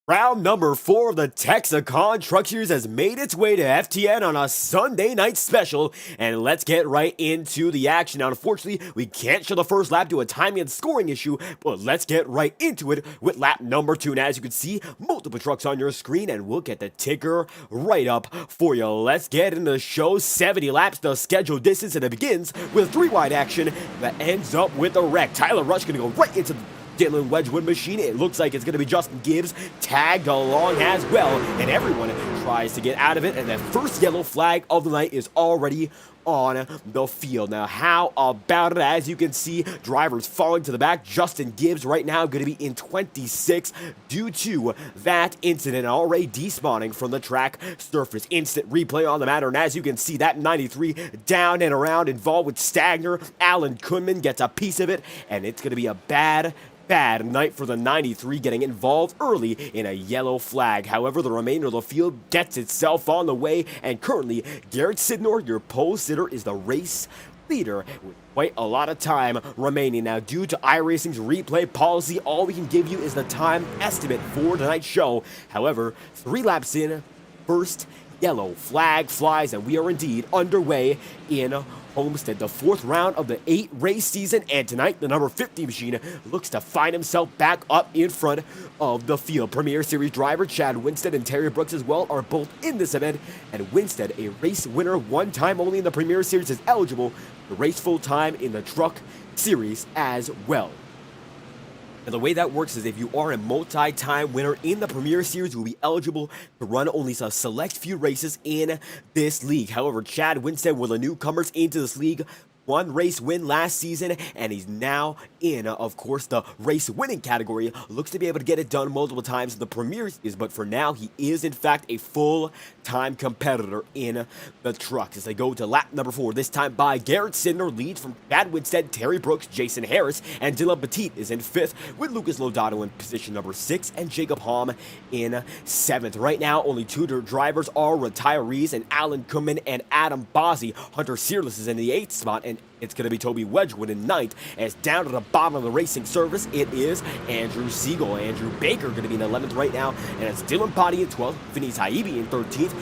Round number 4 of the Tex-A-Con Truck Series has made its way to FTN on a Sunday night special, and let's get right into the action. Now, unfortunately, we can't show the first lap due to a timing and scoring issue, but let's get right into it with lap number 2. And as you can see, multiple trucks on your screen, and we'll get the ticker right up for you. Let's get into the show. 70 laps, the scheduled distance, and it begins with 3-wide action that ends up with a wreck. Tyler Rush going to go right into the Dylan Wedgwood machine. It looks like it's going to be Justin Gibbs tagged along as well, and everyone tries to get out of it, and that first yellow flag of the night is already on the field. Now, how about it? As you can see, drivers falling to the back. Justin Gibbs right now going to be in 26 due to that incident, already despawning from the track surface. Instant replay on the matter, and as you can see, that 93 down and around involved with Stagner. Alan Kunman gets a piece of it, and it's going to be a bad night for the 93, getting involved early in a yellow flag. However, the remainder of the field gets itself on the way, and currently, Garrett Sidnor, your pole sitter, is the race leader with quite a lot of time remaining. Now, due to iRacing's replay policy, all we can give you is the time estimate for tonight's show. However, 3 laps in, first yellow flag flies, and we are indeed underway in Homestead, the 4th round of the 8-race season, and tonight the number 50 machine looks to find himself back up in front of the field. Premier Series driver Chad Winstead and Terry Brooks as well are both in this event, and Winstead, a race winner one time only in the Premier Series, is eligible to race full time in the Truck Series as well. Now, the way that works is if you are a multi-time winner in the Premier Series, you will be eligible to run only a select few races in this league. However, Chad Winstead, one of the newcomers into this league, 1 race win last season, and he's now in, of course, the race winning category. Looks to be able to get it done multiple times in the Premier Series, but for now, he is, in fact, a full-time competitor in the trucks. As they go to lap number 4, this time by Garrett Sidner, leads from Chad Winstead, Terry Brooks, Jason Harris, and Dylan Petit is in 5th, with Lucas Lodato in position number 6, and Jacob Halm in 7th. Right now, only 2 drivers are retirees, and Alan Kumman and Adam Bozzi. Hunter Searless is in the 8th spot, and it's going to be Toby Wedgwood in 9th. As down to the bottom of the racing service, it is Andrew Siegel. Andrew Baker going to be in 11th right now, and it's Dylan Potty in 12th, Vinny Taibbi in 13th,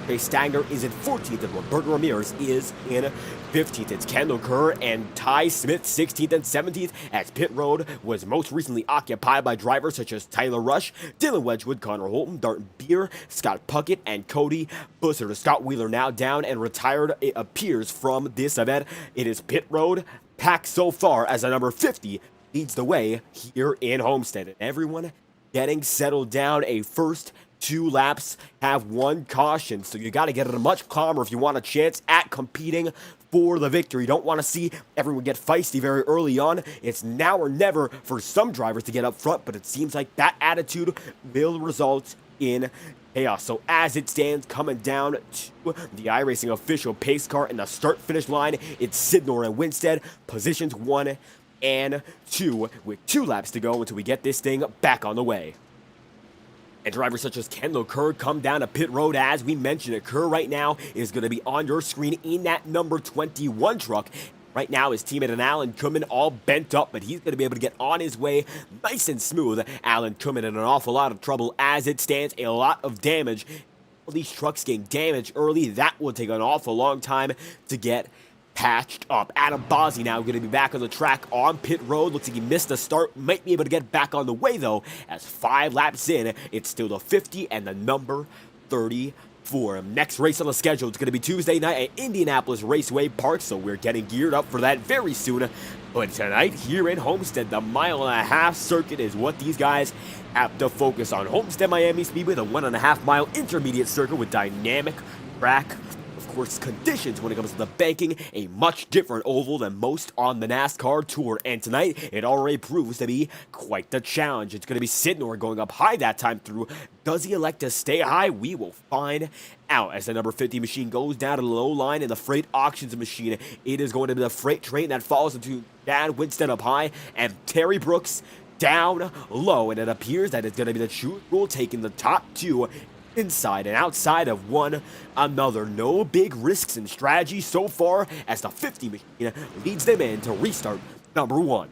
Chase Stagner is in 14th, and Roberto Ramirez is in 15th. It's Kendall Kerr and Ty Smith 16th and 17th, as pit road was most recently occupied by drivers such as Tyler Rush, Dylan Wedgwood, Connor Holton, Darton Beer, Scott Puckett, and Cody Bussard. Scott Wheeler now down and retired, it appears, from this event. It is pit road packed so far as the number 50 leads the way here in Homestead. And everyone getting settled down. A first 2 laps have 1 caution, so you got to get it much calmer if you want a chance at competing for the victory. You don't want to see everyone get feisty very early on. It's now or never for some drivers to get up front, but it seems like that attitude will result in chaos. So as it stands, coming down to the iRacing official pace car in the start-finish line, it's Sidnor and Winstead, positions 1 and 2, with 2 laps to go until we get this thing back on the way. And drivers such as Kendall Kerr come down to pit road. As we mentioned it, Kerr right now is going to be on your screen in that number 21 truck. Right now, his teammate and Alan Kumman all bent up, but he's going to be able to get on his way nice and smooth. Alan Kumman in an awful lot of trouble as it stands, a lot of damage. All these trucks getting damaged early, that will take an awful long time to get patched up. Adam Bozzi now going to be back on the track on pit road. Looks like he missed the start. Might be able to get back on the way, though, as 5 laps in, it's still the 50 and the number 34. Next race on the schedule, it's going to be Tuesday night at Indianapolis Raceway Park, so we're getting geared up for that very soon. But tonight, here in Homestead, the 1.5-mile circuit is what these guys have to focus on. Homestead-Miami Speedway, the 1.5-mile intermediate circuit with dynamic track course conditions when it comes to the banking, a much different oval than most on the NASCAR Tour, and tonight it already proves to be quite the challenge. It's going to be Sidnor going up high that time through. Does he elect to stay high? We will find out as the number 50 machine goes down to the low line in the freight auctions machine. It is going to be the freight train that falls into Chad Winstead up high and Terry Brooks down low, and it appears that it's going to be the true rule taking the top 2 inside and outside of one another. No big risks in strategy so far as the 50 machine leads them in to restart number 1.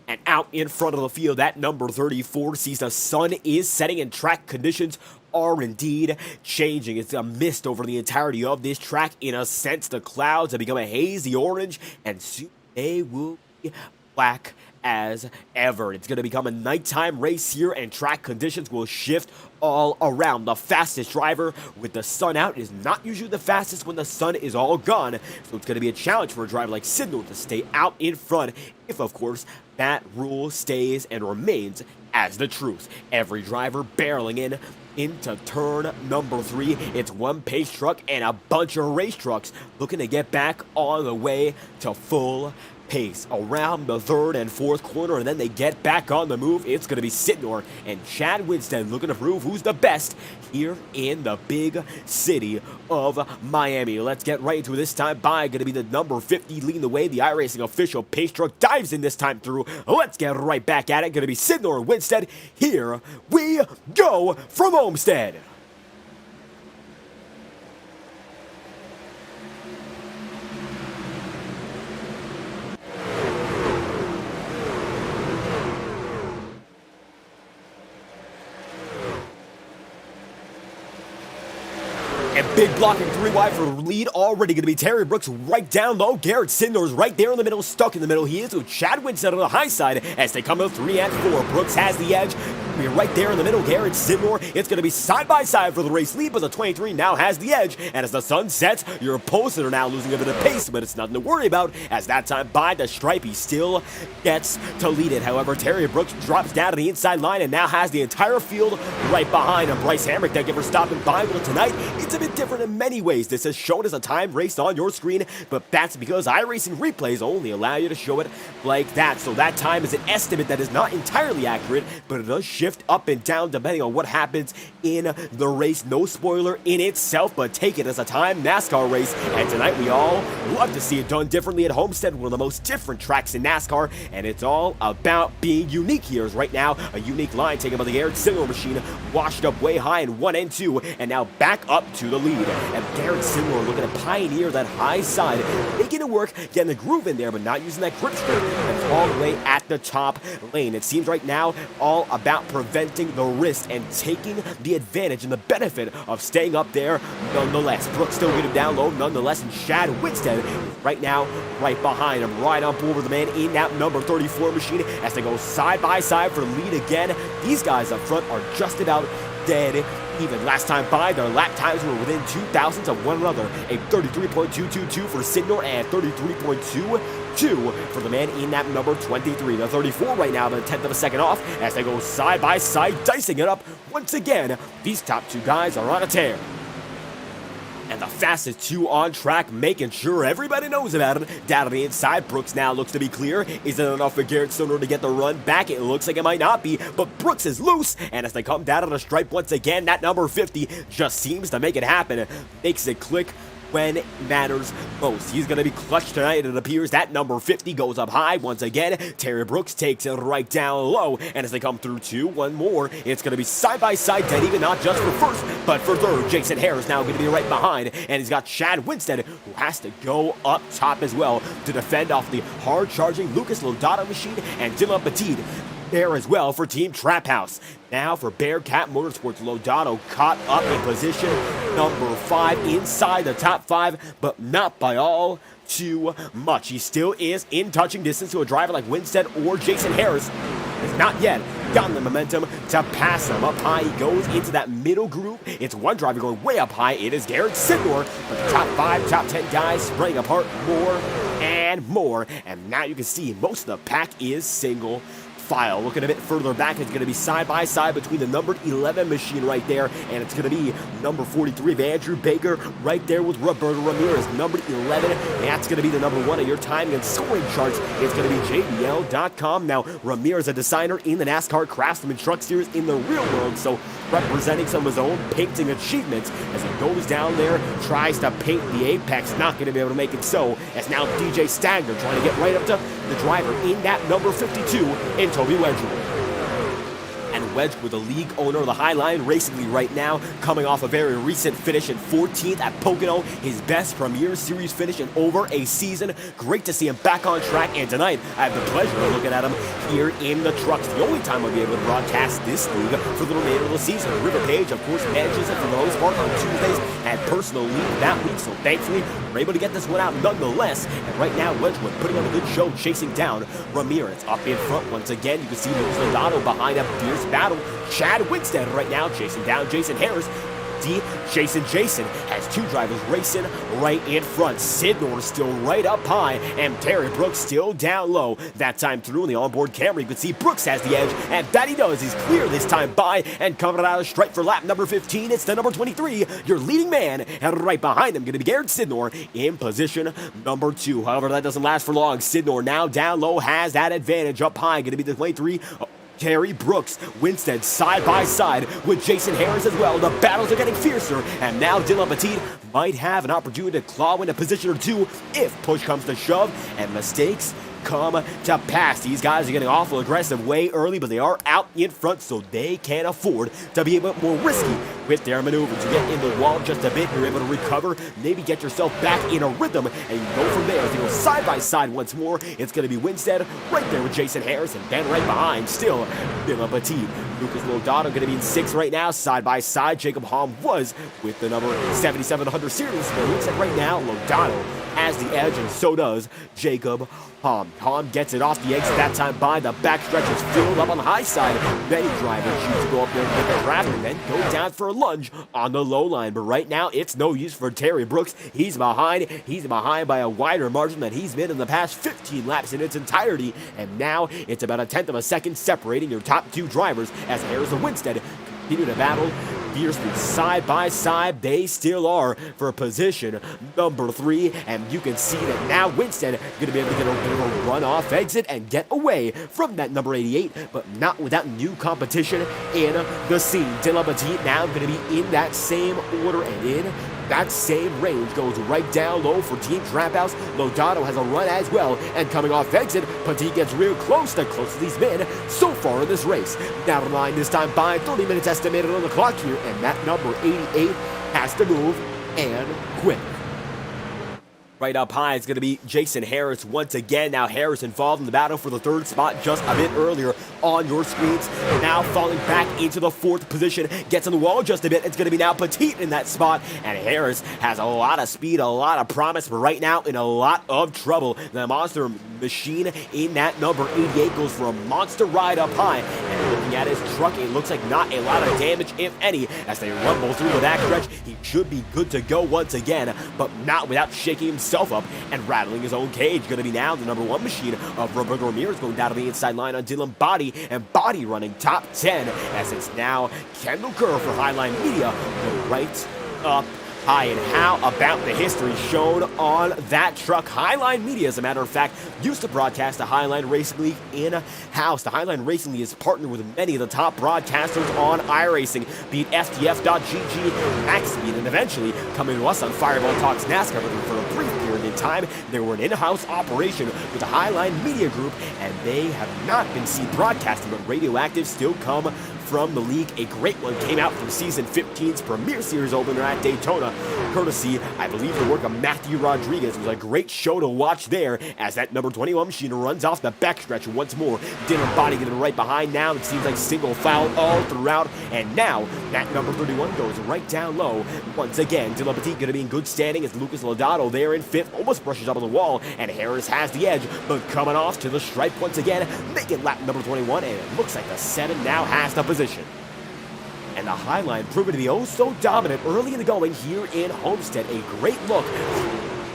And out in front of the field, that number 34 sees the sun is setting and track conditions are indeed changing. It's a mist over the entirety of this track. In a sense, the clouds have become a hazy orange, and soon they will be black as ever. It's going to become a nighttime race here, and track conditions will shift all around. The fastest driver with the sun out is not usually the fastest when the sun is all gone, so it's going to be a challenge for a driver like Sidnor to stay out in front if, of course, that rule stays and remains as the truth. Every driver barreling in into turn number 3. It's one pace truck and a bunch of race trucks looking to get back on the way to full pace around the third and fourth corner, and then they get back on the move. It's going to be Sidnor and Chad Winstead looking to prove who's the best here in the big city of Miami. Let's get right into this time by. Going to be the number 50 leading the way. The iRacing official pace truck dives in this time through. Let's get right back at it. Going to be Sidnor and Winstead. Here we go from Homestead. And big blocking 3 wide for the lead already going to be Terry Brooks right down low. Garrett Sidnor's right there in the middle, stuck in the middle. He is with Chad Winstead on the high side as they come to 3 and 4. Brooks has the edge. We're right there in the middle. Garrett Sidnor. It's going to be side by side for the race lead, but the 23 now has the edge. And as the sun sets, your opponents are now losing a bit of pace, but it's nothing to worry about as that time by the stripe, he still gets to lead it. However, Terry Brooks drops down to the inside line and now has the entire field right behind him. Bryce Hamrick, thank you for stopping by. Well, tonight, it's a bit different in many ways. This is shown as a time race on your screen, but that's because iRacing replays only allow you to show it like that. So that time is an estimate that is not entirely accurate, but it does shift up and down depending on what happens in the race. No spoiler in itself, but take it as a time NASCAR race. And tonight we all love to see it done differently at Homestead, one of the most different tracks in NASCAR, and it's all about being unique here. Is right now a unique line taken by the Garrett Sidnor machine, washed up way high in 1 and 2, and now back up to the lead. And Garrett Sidnor looking to pioneer that high side, making it work, getting the groove in there, but not using that grip strip. That's all the way at the top lane. It seems right now all about preventing the risk and taking the advantage and the benefit of staying up there nonetheless. Brooks still getting down low nonetheless, and Chad Winstead right now right behind him, right on board with the man in that number 34 machine as they go side by side for the lead again. These guys up front are just about dead even. Last time by, their lap times were within 2,000 of one another. A 33.222 for Sidnor and 33.22 for the man in that number 23. The 34 right now, but a 10th of a second off as they go side by side, dicing it up once again. These top 2 guys are on a tear. And the fastest 2 on track, making sure everybody knows about him. Down on the inside, Brooks now looks to be clear. Is it enough for Garrett Sidnor to get the run back? It looks like it might not be, but Brooks is loose. And as they come down on the stripe once again, that number 50 just seems to make it happen. Makes it click when it matters most. He's going to be clutch tonight. It appears that number 50 goes up high once again. Terry Brooks takes it right down low, and as they come through 2, one more, it's going to be side by side dead even, not just for first, but for third. Jason Harris now going to be right behind, and he's got Chad Winstead, who has to go up top as well to defend off the hard-charging Lucas Lodato machine, and Dylan Petit there as well for Team Trap House. Now for Bearcat Motorsports, Lodato caught up in position number 5 inside the top 5, but not by all too much. He still is in touching distance to a driver like Winstead or Jason Harris. Has not yet gotten the momentum to pass him. Up high he goes into that middle group. It's one driver going way up high. It is Garrett Sidnor, but the top 5, top 10 guys spraying apart more and more. And now you can see most of the pack is single file. Looking a bit further back, it's going to be side by side between the number 11 machine right there, and it's going to be number 43 of Andrew Baker right there with Roberto Ramirez, number 11. And that's going to be the number 1 of your timing and scoring charts. It's going to be JBL.com. Now, Ramirez, a designer in the NASCAR Craftsman Truck Series in the real world, so representing some of his own painting achievements as he goes down there, tries to paint the apex, not going to be able to make it so, as now DJ Stagner trying to get right up to the driver in that number 52 in Toby Wedgwood. And wedged with the league owner of the Highline Racing League right now, coming off a very recent finish in 14th at Pocono, his best Premier Series finish in over a season. Great to see him back on track, and tonight I have the pleasure of looking at him here in the trucks. The only time I'll be able to broadcast this league for the remainder of the season. River Page, of course, manages it for the most part on Tuesdays, had personal leave that week, so thankfully we're able to get this one out nonetheless. And right now, Wedgwood putting on a good show, chasing down Ramirez up in front once again. You can see Lucas Lodato behind a fierce battle. Chad Winstead right now chasing down Jason Harris. Jason has two drivers racing right in front. Sidnor still right up high, and Terry Brooks still down low. That time through in the onboard camera, you can see Brooks has the edge, and that he does. He's clear this time by, and coming out of stripe for lap number 15, it's the number 23, your leading man, and right behind him going to be Garrett Sidnor in position number 2. However, that doesn't last for long. Sidnor now down low has that advantage. Up high, going to be the 23. Terry Brooks, Winstead side by side with Jason Harris as well. The battles are getting fiercer, and now Dylan Petit might have an opportunity to claw in a position or two if push comes to shove and mistakes come to pass. These guys are getting awful aggressive way early, but they are out in front, so they can afford to be a bit more risky with their maneuvers. You get in the wall just a bit, you're able to recover, maybe get yourself back in a rhythm, and you go from there. As they go side by side once more, it's going to be Winstead right there with Jason Harris, and then right behind still Dylan Petit. Lucas Lodato going to be in 6th right now, side by side. Jacob Hom was with the number 7700 series, but it looks like right now Lodato has the edge, and so does Jacob Hom. Hom gets it off the exit that time by. The backstretch is filled up on the high side. Many drivers choose to go up there and get the draft and then go down for a lunge on the low line. But right now, it's no use for Terry Brooks. He's behind. He's behind by a wider margin than he's been in the past 15 laps in its entirety. And now it's about 1/10 of a second separating your top 2 drivers as Harris and Winstead continue to battle fiercely side by side. They still are for position number 3, and you can see that now Winstead going to be able to get a bit of a run-off exit and get away from that number 88, but not without new competition in the scene. Dylan Petit now going to be in that same order and in that same range. Goes right down low for Team Trap House. Lodato has a run as well, and coming off exit, Petit gets real close, the closest he's been so far in this race. Down the line this time by 30 minutes estimated on the clock here, and that number 88 has to move and quick. Right up high is going to be Jason Harris once again. Now Harris involved in the battle for the 3rd spot just a bit earlier on your screens. Now falling back into the 4th position. Gets on the wall just a bit. It's going to be now Petit in that spot. And Harris has a lot of speed, a lot of promise, but right now in a lot of trouble. The monster machine in that number 88 goes for a monster ride up high. And looking at his truck, it looks like not a lot of damage, if any, as they rumble through the backstretch. He should be good to go once again, but not without shaking himself up and rattling his own cage. Going to be now the number 1 machine of Roberto Ramirez going down to the inside line on Dylan Body, and Body running top 10 as it's now Kendall Kerr for Highline Media go right up high. And how about the history shown on that truck? Highline Media, as a matter of fact, used to broadcast the Highline Racing League in-house. The Highline Racing League is partnered with many of the top broadcasters on iRacing, be it FTF.GG, MaxSpeed, and eventually coming to us on Fireball Talks NASCAR. But for a brief period in time, they were an in-house operation with the Highline Media Group, and they have not been seen broadcasting, but Radioactive still come from the league. A great one came out from Season 15's Premier Series opener at Daytona, courtesy, I believe, the work of Matthew Rodriguez. It was a great show to watch there as that number 21 machine runs off the backstretch once more. Dylan Body getting right behind now. It seems like single foul all throughout, and now that number 31 goes right down low. Once again, Dylan Petit going to be in good standing as Lucas Lodato there in 5th, almost brushes up on the wall, and Harris has the edge, but coming off to the stripe once again, making lap number 21, and it looks like the 7 now has the position. And the Highline proving to be oh so dominant early in the going here in Homestead. A great look.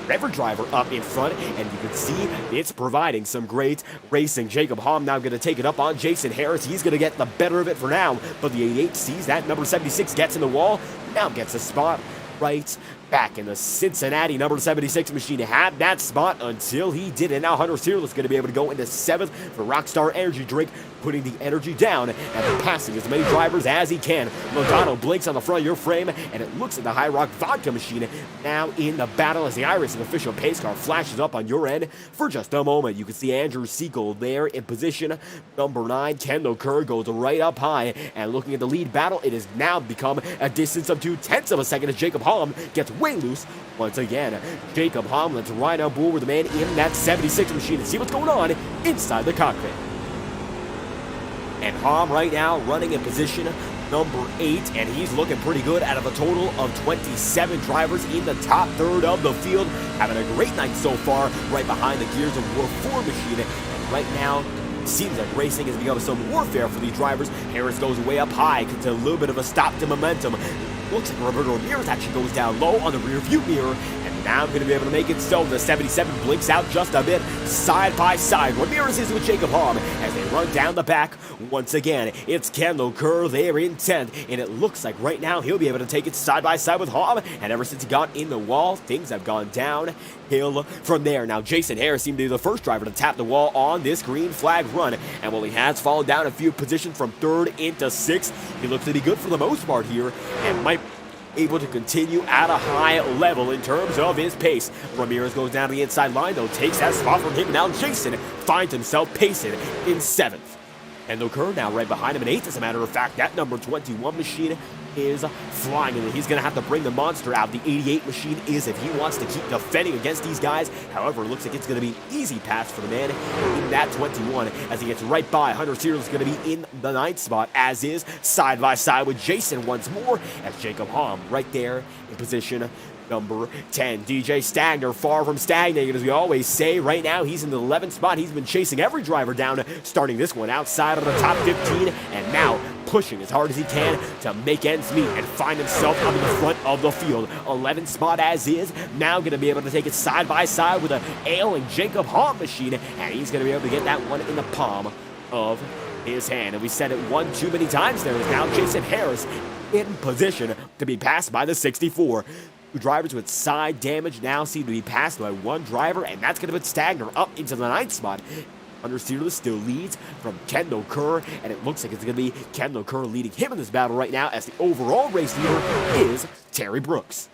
Every driver up in front, and you can see it's providing some great racing. Jacob Hom now going to take it up on Jason Harris. He's going to get the better of it for now, but the 88 sees that number 76 gets in the wall, now gets a spot right back in the Cincinnati number 76 machine had that spot until he didn't. Now Hunter Searle is going to be able to go into 7th for Rockstar Energy Drink, putting the energy down and passing as many drivers as he can. Logano blinks on the front of your frame, and it looks like the High Rock Vodka machine now in the battle as the iRacing official pace car flashes up on your end for just a moment. You can see Andrew Siegel there in position. Number 9, Kendall Kerr goes right up high, and looking at the lead battle, it has now become a distance of 0.2 of a second as Jacob Holm gets way loose once again. Jacob Holm lets right on board with the man in that 76 machine and see what's going on inside the cockpit. And Hom right now running in position number 8, and he's looking pretty good out of a total of 27 drivers in the top third of the field. Having a great night so far, right behind the Gears of War 4 machine. And right now, it seems like racing has become some warfare for these drivers. Harris goes way up high, gets a little bit of a stop to momentum. Looks like Roberto Ramirez actually goes down low on the rear view mirror, and now I'm going to be able to make it so. The 77 blinks out just a bit, side by side. Ramirez is with Jacob Hom as they run down the back. Once again, it's Kendall Kerr there in 10th, and it looks like right now he'll be able to take it side by side with Hom, and ever since he got in the wall, things have gone downhill from there. Now, Jason Harris seemed to be the first driver to tap the wall on this green flag run, and while he has fallen down a few positions from 3rd into 6th, he looks to be good for the most part here, and might able to continue at a high level in terms of his pace. Ramirez goes down to the inside line, though, takes that spot from him. Now Jason finds himself pacing in 7th. Kendall Kerr now right behind him in 8th. As a matter of fact, that number 21 machine is flying, and he's going to have to bring the monster out. The 88 machine is if he wants to keep defending against these guys. However, it looks like it's going to be an easy pass for the man in that 21 as he gets right by. Hunter Searle is going to be in the 9th spot, as is side by side with Jason once more, as Jacob Hom right there in position number 10. DJ Stagner far from stagnating, as we always say. Right now, he's in the 11th spot. He's been chasing every driver down, starting this one outside of the top 15, and now pushing as hard as he can to make ends meet and find himself up in the front of the field. 11th spot as is. Now going to be able to take it side by side with an ailing Jacob Hom machine, and he's going to be able to get that one in the palm of his hand. And we said it one too many times there. Is now Jason Harris in position to be passed by the 64. Two drivers with side damage now seem to be passed by one driver, and that's going to put Stagner up into the 9th spot. Hunter Searle still leads from Kendall Kerr, and it looks like it's going to be Kendall Kerr leading him in this battle right now, as the overall race leader is Terry Brooks.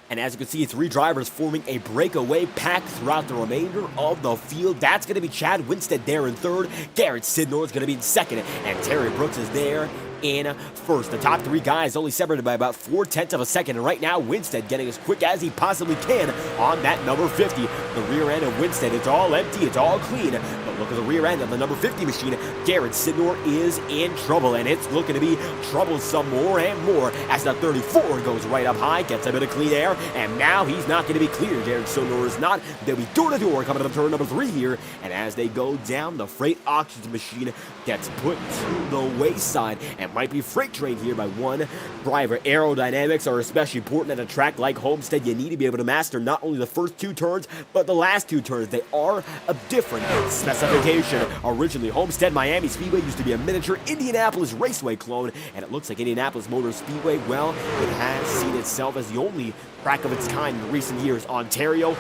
And as you can see, 3 drivers forming a breakaway pack throughout the remainder of the field. That's going to be Chad Winstead there in 3rd. Garrett Sidnor is going to be in 2nd. And Terry Brooks is there in 1st. The top 3 guys only separated by about 0.4 of a second. And right now, Winstead getting as quick as he possibly can on that number 50. The rear end of Winstead, it's all empty, it's all clean. But look at the rear end of the number 50 machine. Garrett Sidnor is in trouble, and it's looking to be troublesome more and more as the 34 goes right up high, gets a bit of clean air, and now he's not going to be clear. Garrett Sidnor is not. They'll be door-to-door coming to turn number 3 here, and as they go down, the freight oxygen machine gets put to the wayside and might be freight trained here by one driver. Aerodynamics are especially important at a track like Homestead. You need to be able to master not only the first 2 turns, but the last 2 turns. They are a different specification. Originally, Homestead-Miami Speedway used to be a miniature Indianapolis Raceway clone, and it looks like Indianapolis Motor Speedway, well, it has seen itself as the only track of its kind in recent years. Ontario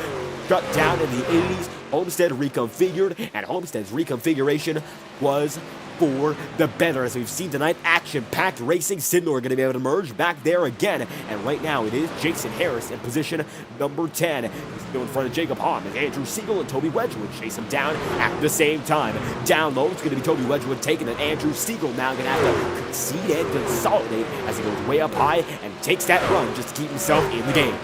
shut down in the 80s, Homestead reconfigured, and Homestead's reconfiguration was for the better. As we've seen tonight, action-packed racing. Sidnor going to be able to merge back there again, and right now it is Jason Harris in position number 10. He's still in front of Jacob Hom as Andrew Siegel and Toby Wedgwood chase him down at the same time. Down low, it's going to be Toby Wedgwood taking it. Andrew Siegel now going to have to concede and consolidate as he goes way up high and takes that run just to keep himself in the game.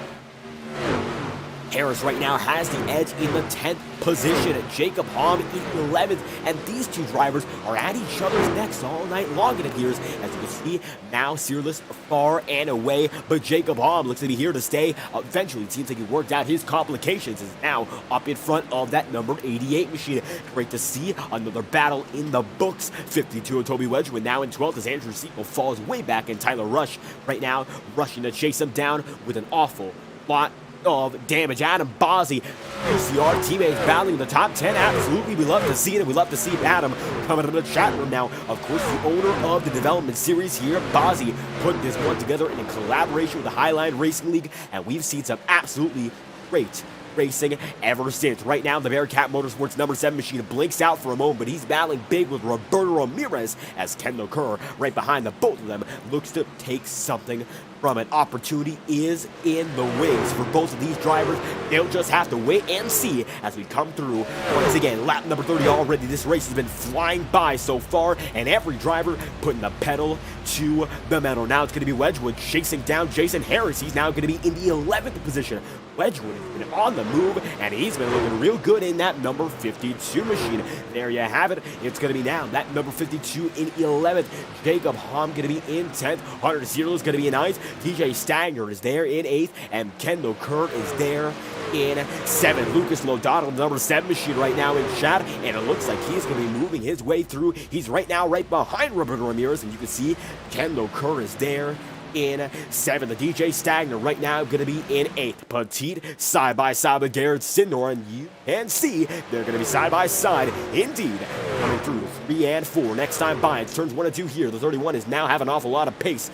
Harris right now has the edge in the 10th position. Jacob Hom in 11th, and these 2 drivers are at each other's necks all night long, it appears. As you can see, now Searle far and away, but Jacob Hom looks to be here to stay. Eventually, it seems like he worked out his complications, is now up in front of that number 88 machine. Great to see another battle in the books. 52 of Toby Wedgwood now in 12th as Andrew Siegel falls way back, and Tyler Rush right now rushing to chase him down with an awful lot of damage. Adam Bozzi, PCR teammates battling the top 10. Absolutely, we love to see it, and we love to see Adam coming into the chat room now. Of course, the owner of the development series here, Bozzi, put this one together in a collaboration with the Highline Racing League, and we've seen some absolutely great racing ever since. Right now, the Bearcat Motorsports number 7 machine blinks out for a moment, but he's battling big with Roberto Ramirez as Kendall Kerr, right behind the both of them, looks to take something from it. Opportunity is in the wings for both of these drivers. They'll just have to wait and see as we come through. Once again, lap number 30 already. This race has been flying by so far, and every driver putting the pedal to the metal. Now it's going to be Wedgwood chasing down Jason Harris. He's now going to be in the 11th position. Wedgwood has been on the move, and he's been looking real good in that number 52 machine. There you have it. It's going to be now that number 52 in 11th. Jacob Hom going to be in 10th. Hunter Zero is going to be in 9th. TJ Stagner is there in 8th, and Kendall Kerr is there in 7th. Lucas Lodato, the number 7 machine right now in chat, and it looks like he's going to be moving his way through. He's right now right behind Roberto Ramirez, and you can see Kendall Kerr is there in 7th. The DJ Stagner right now going to be in 8th. Petit side by side with Garrett Sidnor, and you can see they're going to be side by side indeed. Coming through 3 and 4. Next time by, it's turns 1 and 2 here. The 31 is now having an awful lot of pace.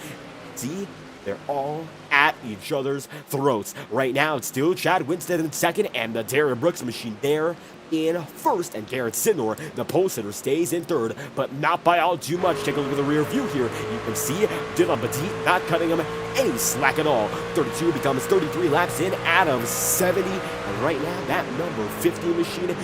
See, they're all at each other's throats. Right now, it's still Chad Winstead in 2nd, and the Darren Brooks machine there in 1st, and Garrett Sidnor, the pole sitter, stays in 3rd, but not by all too much. Take a look at the rear view here. You can see Dylan Petit not cutting him any slack at all. 32 becomes 33 laps in Adams 70, and right now that number 50 machine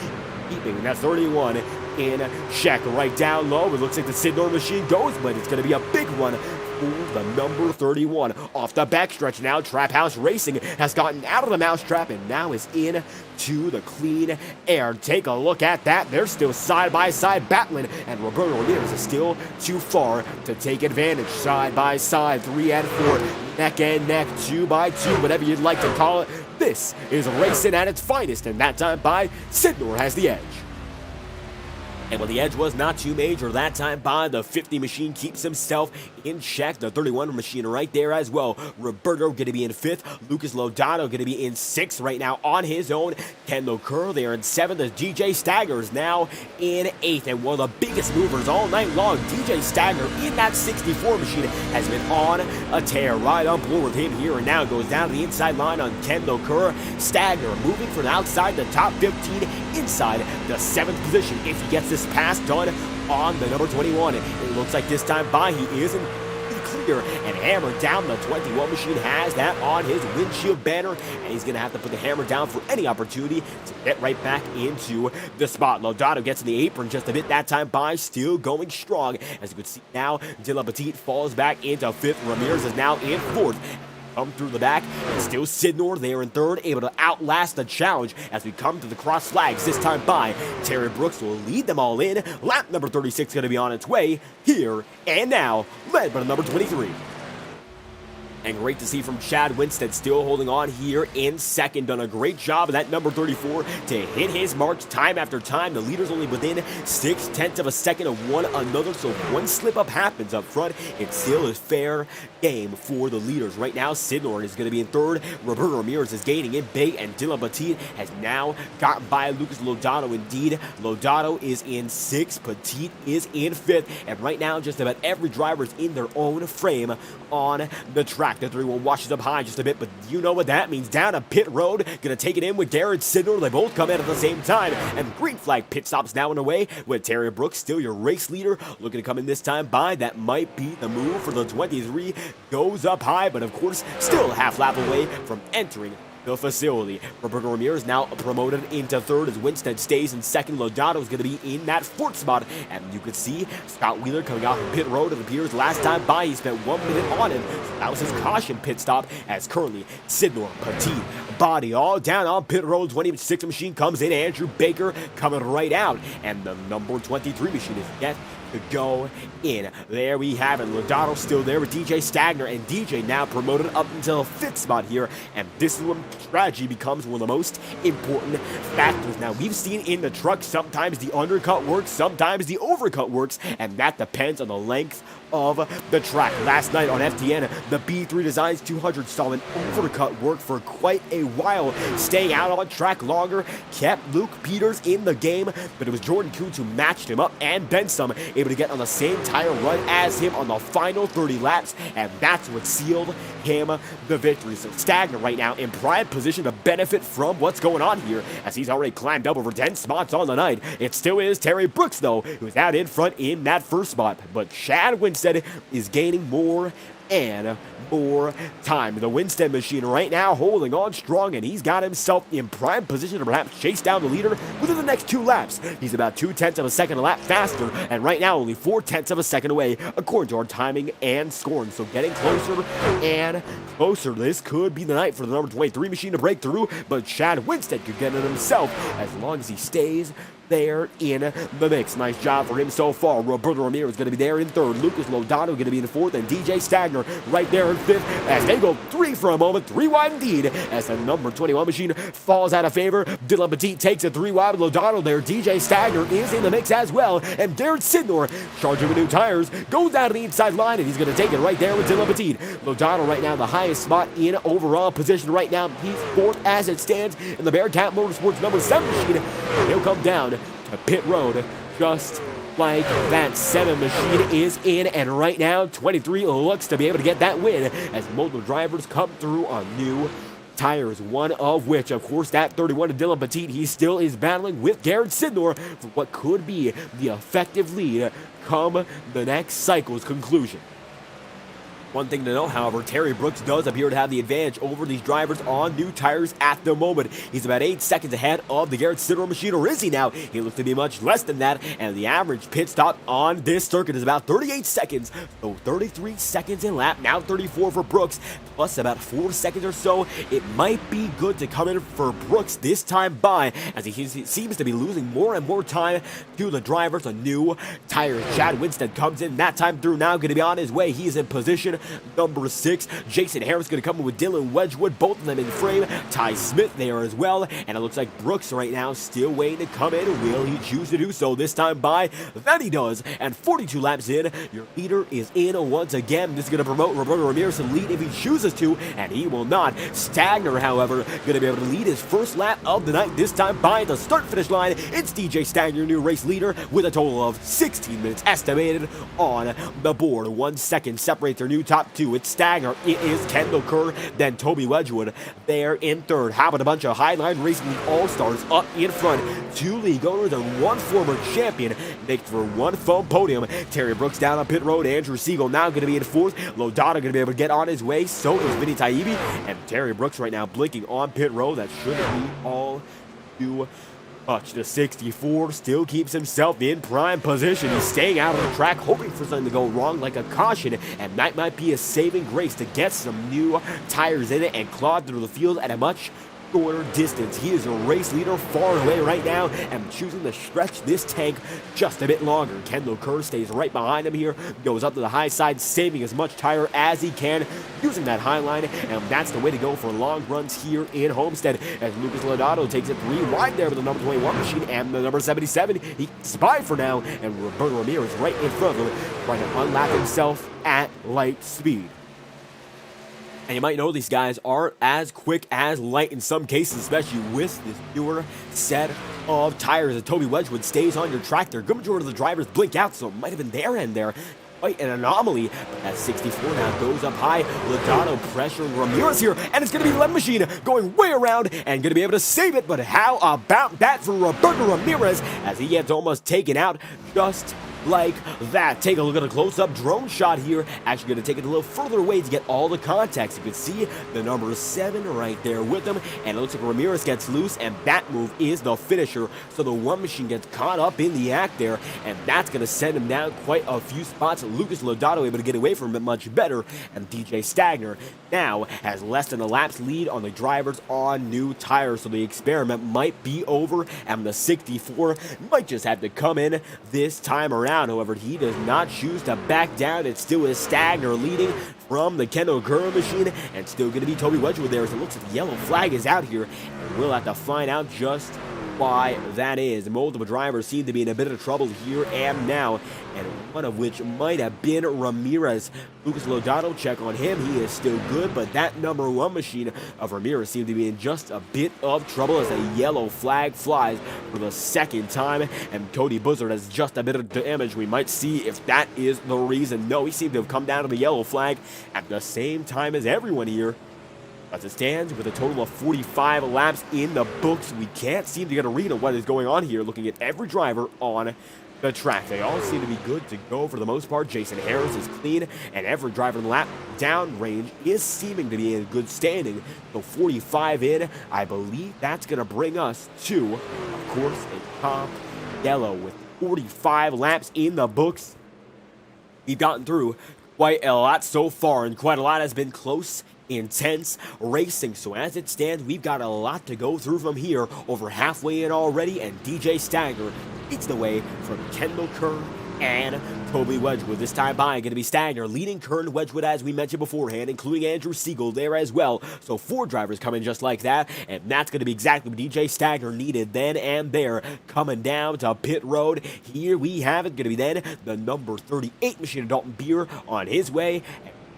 keeping that 31 in check. Right down low, it looks like the Sidnor machine goes, but it's going to be a big one for the number 31. Off the backstretch now, Trap House Racing has gotten out of the mousetrap and now is in to the clean air. Take a look at that. They're still side by side battling, and Roberto Ramirez is still too far to take advantage. Side by side, 3 and 4, neck and neck, 2 by 2, whatever you'd like to call it. This is racing at its finest, and that time by Sidnor has the edge. And when the edge was not too major that time by, the 50 machine keeps himself in check. The 31 machine right there as well. Roberto going to be in 5th. Lucas Lodato going to be in 6th right now on his own. Kendall Kerr there in 7th. The DJ Stagger is now in 8th. And one of the biggest movers all night long, DJ Stagger in that 64 machine has been on a tear. Right on board with him here and now. Goes down to the inside line on Kendall Kerr. Stagger moving from outside the top 15 inside the 7th position. If he gets this pass done on the number 21, it looks like this time by he is in clear and hammer down. The 21 machine has that on his windshield banner, and he's going to have to put the hammer down for any opportunity to get right back into the spot. Lodato gets in the apron just a bit that time by, still going strong. As you can see now, Dylan Petit falls back into 5th. Ramirez is now in 4th. Come through the back, and still Sidnor there in 3rd, able to outlast the challenge as we come to the cross flags this time by. Terry Brooks will lead them all in. Lap number 36 going to be on its way here and now, led by the number 23. And great to see from Chad Winstead still holding on here in 2nd. Done a great job of that number 34 to hit his marks time after time. The leader's only within 6/10 of a second of one another. So if one slip up happens up front, it still is fair game for the leaders. Right now, Sidnor is going to be in 3rd. Roberto Ramirez is gaining in big, and Dylan Petit has now gotten by Lucas Lodato. Indeed, Lodato is in 6th. Petit is in 5th. And right now, just about every driver is in their own frame on the track. The 31 washes up high just a bit, but you know what that means. Down a pit road, gonna take it in with Garrett Sidnor. They both come in at the same time, and green flag pit stops now and away with Terry Brooks, still your race leader, looking to come in this time by. That might be the move for the 23. Goes up high, but of course, still a half lap away from entering the facility. Roberto Ramirez now promoted into 3rd as Winstead stays in 2nd. Lodato is going to be in that 4th spot, and you can see Scott Wheeler coming off the pit road. It appears last time by he spent 1 minute on him. So that was his caution pit stop, as currently Sidnor, Petit, Body all down on pit road. 26 machine comes in. Andrew Baker coming right out, and the number 23 machine is yet to go in. There we have it. Lodato still there with DJ Stagner, and DJ now promoted up until a 5th spot here, and this is when strategy becomes one of the most important factors. Now, we've seen in the truck sometimes the undercut works, sometimes the overcut works, and that depends on the length of the track. Last night on FTN, the B3 Designs 200 saw an overcut work for quite a while. Staying out on track longer kept Luke Peters in the game, but it was Jordan Kuntz who matched him up and then some, able to get on the same tire run as him on the final 30 laps, and that's what sealed him the victory. So Stagner right now in prime position to benefit from what's going on here, as he's already climbed up over 10 spots on the night. It still is Terry Brooks, though, who's out in front in that 1st spot, but Chad Winstead is gaining more and more time. The Winstead machine right now holding on strong, and he's got himself in prime position to perhaps chase down the leader within the next 2 laps. He's about 0.2 of a second a lap faster, and right now only 0.4 of a second away, according to our timing and scoring. So getting closer and closer. This could be the night for the number 23 machine to break through, but Chad Winstead could get it himself as long as he stays there in the mix. Nice job for him so far. Roberto Ramirez is going to be there in 3rd. Lucas Lodato going to be in 4th, and DJ Stagner right there in 5th as they go 3 for a moment. 3 wide indeed as the number 21 machine falls out of favor. Dylan Petit takes it 3 wide with Lodato there. DJ Stagner is in the mix as well, and Garrett Sidnor, charging with new tires, goes down to the inside line, and he's going to take it right there with Dylan Petit. Lodato right now the highest spot in overall position right now. He's 4th as it stands in the Bearcat Motorsports number 7 machine. He'll come down to pit road just like that. 7 machine is in, and right now 23 looks to be able to get that win as multiple drivers come through on new tires, one of which, of course, that 31 to Dylan Petit. He still is battling with Garrett Sidnor for what could be the effective lead come the next cycle's conclusion. One thing to note, however, Terry Brooks does appear to have the advantage over these drivers on new tires at the moment. He's about 8 seconds ahead of the Garrett Sidnor machine, or is he now? He looks to be much less than that, and the average pit stop on this circuit is about 38 seconds. So 33 seconds in lap, now 34 for Brooks, plus about 4 seconds or so. It might be good to come in for Brooks this time by, as he seems to be losing more and more time to the drivers on new tires. Chad Winstead comes in that time through now, going to be on his way. He's in position number 6. Jason Harris going to come in with Dylan Wedgwood, both of them in frame. Ty Smith there as well, and it looks like Brooks right now still waiting to come in. Will he choose to do so this time by? That he does, and 42 laps in, your leader is in once again. This is going to promote Roberto Ramirez to lead if he chooses to, and he will not. Stagner, however, going to be able to lead his 1st lap of the night this time by the start-finish line. It's DJ Stagner, new race leader, with a total of 16 minutes estimated on the board. 1 second separates their new top 2. It's Stagner, it is Kendall Kerr, then Toby Wedgwood there in 3rd. How about a bunch of Highline Racing League All-Stars up in front? 2 league owners and 1 former champion make for 1 foam podium. Terry Brooks down on pit road. Andrew Siegel now going to be in 4th. Lodato going to be able to get on his way. So is Vinny Taibbi, and Terry Brooks right now blinking on pit road. That shouldn't be all too much. The 64 still keeps himself in prime position. He's staying out on the track, hoping for something to go wrong like a caution, and that might be a saving grace to get some new tires in it and claw through the field at a much shorter distance. He is a race leader far away right now and choosing to stretch this tank just a bit longer. Kendall Kerr stays right behind him here, goes up to the high side, saving as much tire as he can, using that high line, and that's the way to go for long runs here in Homestead, as Lucas Lodato takes it 3 wide there with the number 21 machine and the number 77. He's by for now, and Roberto Ramirez right in front of him, trying to unlap himself at light speed. And you might know these guys aren't as quick as light in some cases, especially with this newer set of tires. As Toby Wedgwood stays on your track there. Good majority of the drivers blink out, so it might have been their end there. Quite an anomaly. That 64 now goes up high. Lodato pressuring Ramirez here, and it's going to be the 11 machine going way around and going to be able to save it. But how about that for Roberto Ramirez as he gets almost taken out just like that. Take a look at a close-up drone shot here. Actually going to take it a little further away to get all the context. You can see the number 7 right there with him, and it looks like Ramirez gets loose, and that move is the finisher. So the 1 machine gets caught up in the act there, and that's going to send him down quite a few spots. Lucas Lodato able to get away from it much better, and DJ Stagner now has less than a lap's lead on the drivers on new tires. So the experiment might be over, and the 64 might just have to come in this time around. out. However, he does not choose to back down. It still is Stagner leading from the Kendall Curran machine, and still going to be Toby Wedgwood there as it looks like the yellow flag is out here, and we'll have to find out just why that is. Multiple drivers seem to be in a bit of trouble here and now, and one of which might have been Ramirez. Lucas Logano, check on him. He is still good, but that number 1 machine of Ramirez seemed to be in just a bit of trouble as a yellow flag flies for the second time, and Cody Buzzard has just a bit of damage. We might see if that is the reason. No, he seemed to have come down to the yellow flag at the same time as everyone here. As it stands, with a total of 45 laps in the books, we can't seem to get a read on what is going on here, looking at every driver on the track. They all seem to be good to go for the most part. Jason Harris is clean, and every driver in the lap down range is seeming to be in good standing. So 45 in, I believe that's going to bring us to, of course, a top yellow with 45 laps in the books. We've gotten through quite a lot so far, and quite a lot has been close, intense racing. So as it stands, we've got a lot to go through from here. Over halfway in already, and DJ Stagner leads the way from Kendall Curran and Toby Wedgwood. This time by going to be Stagner leading Curran, Wedgwood, as we mentioned beforehand, including Andrew Siegel there as well. So 4 drivers coming just like that, and that's going to be exactly what DJ Stagner needed then and there. Coming down to pit road, here we have it. Going to be then the number 38 machine of Dalton Beer on his way.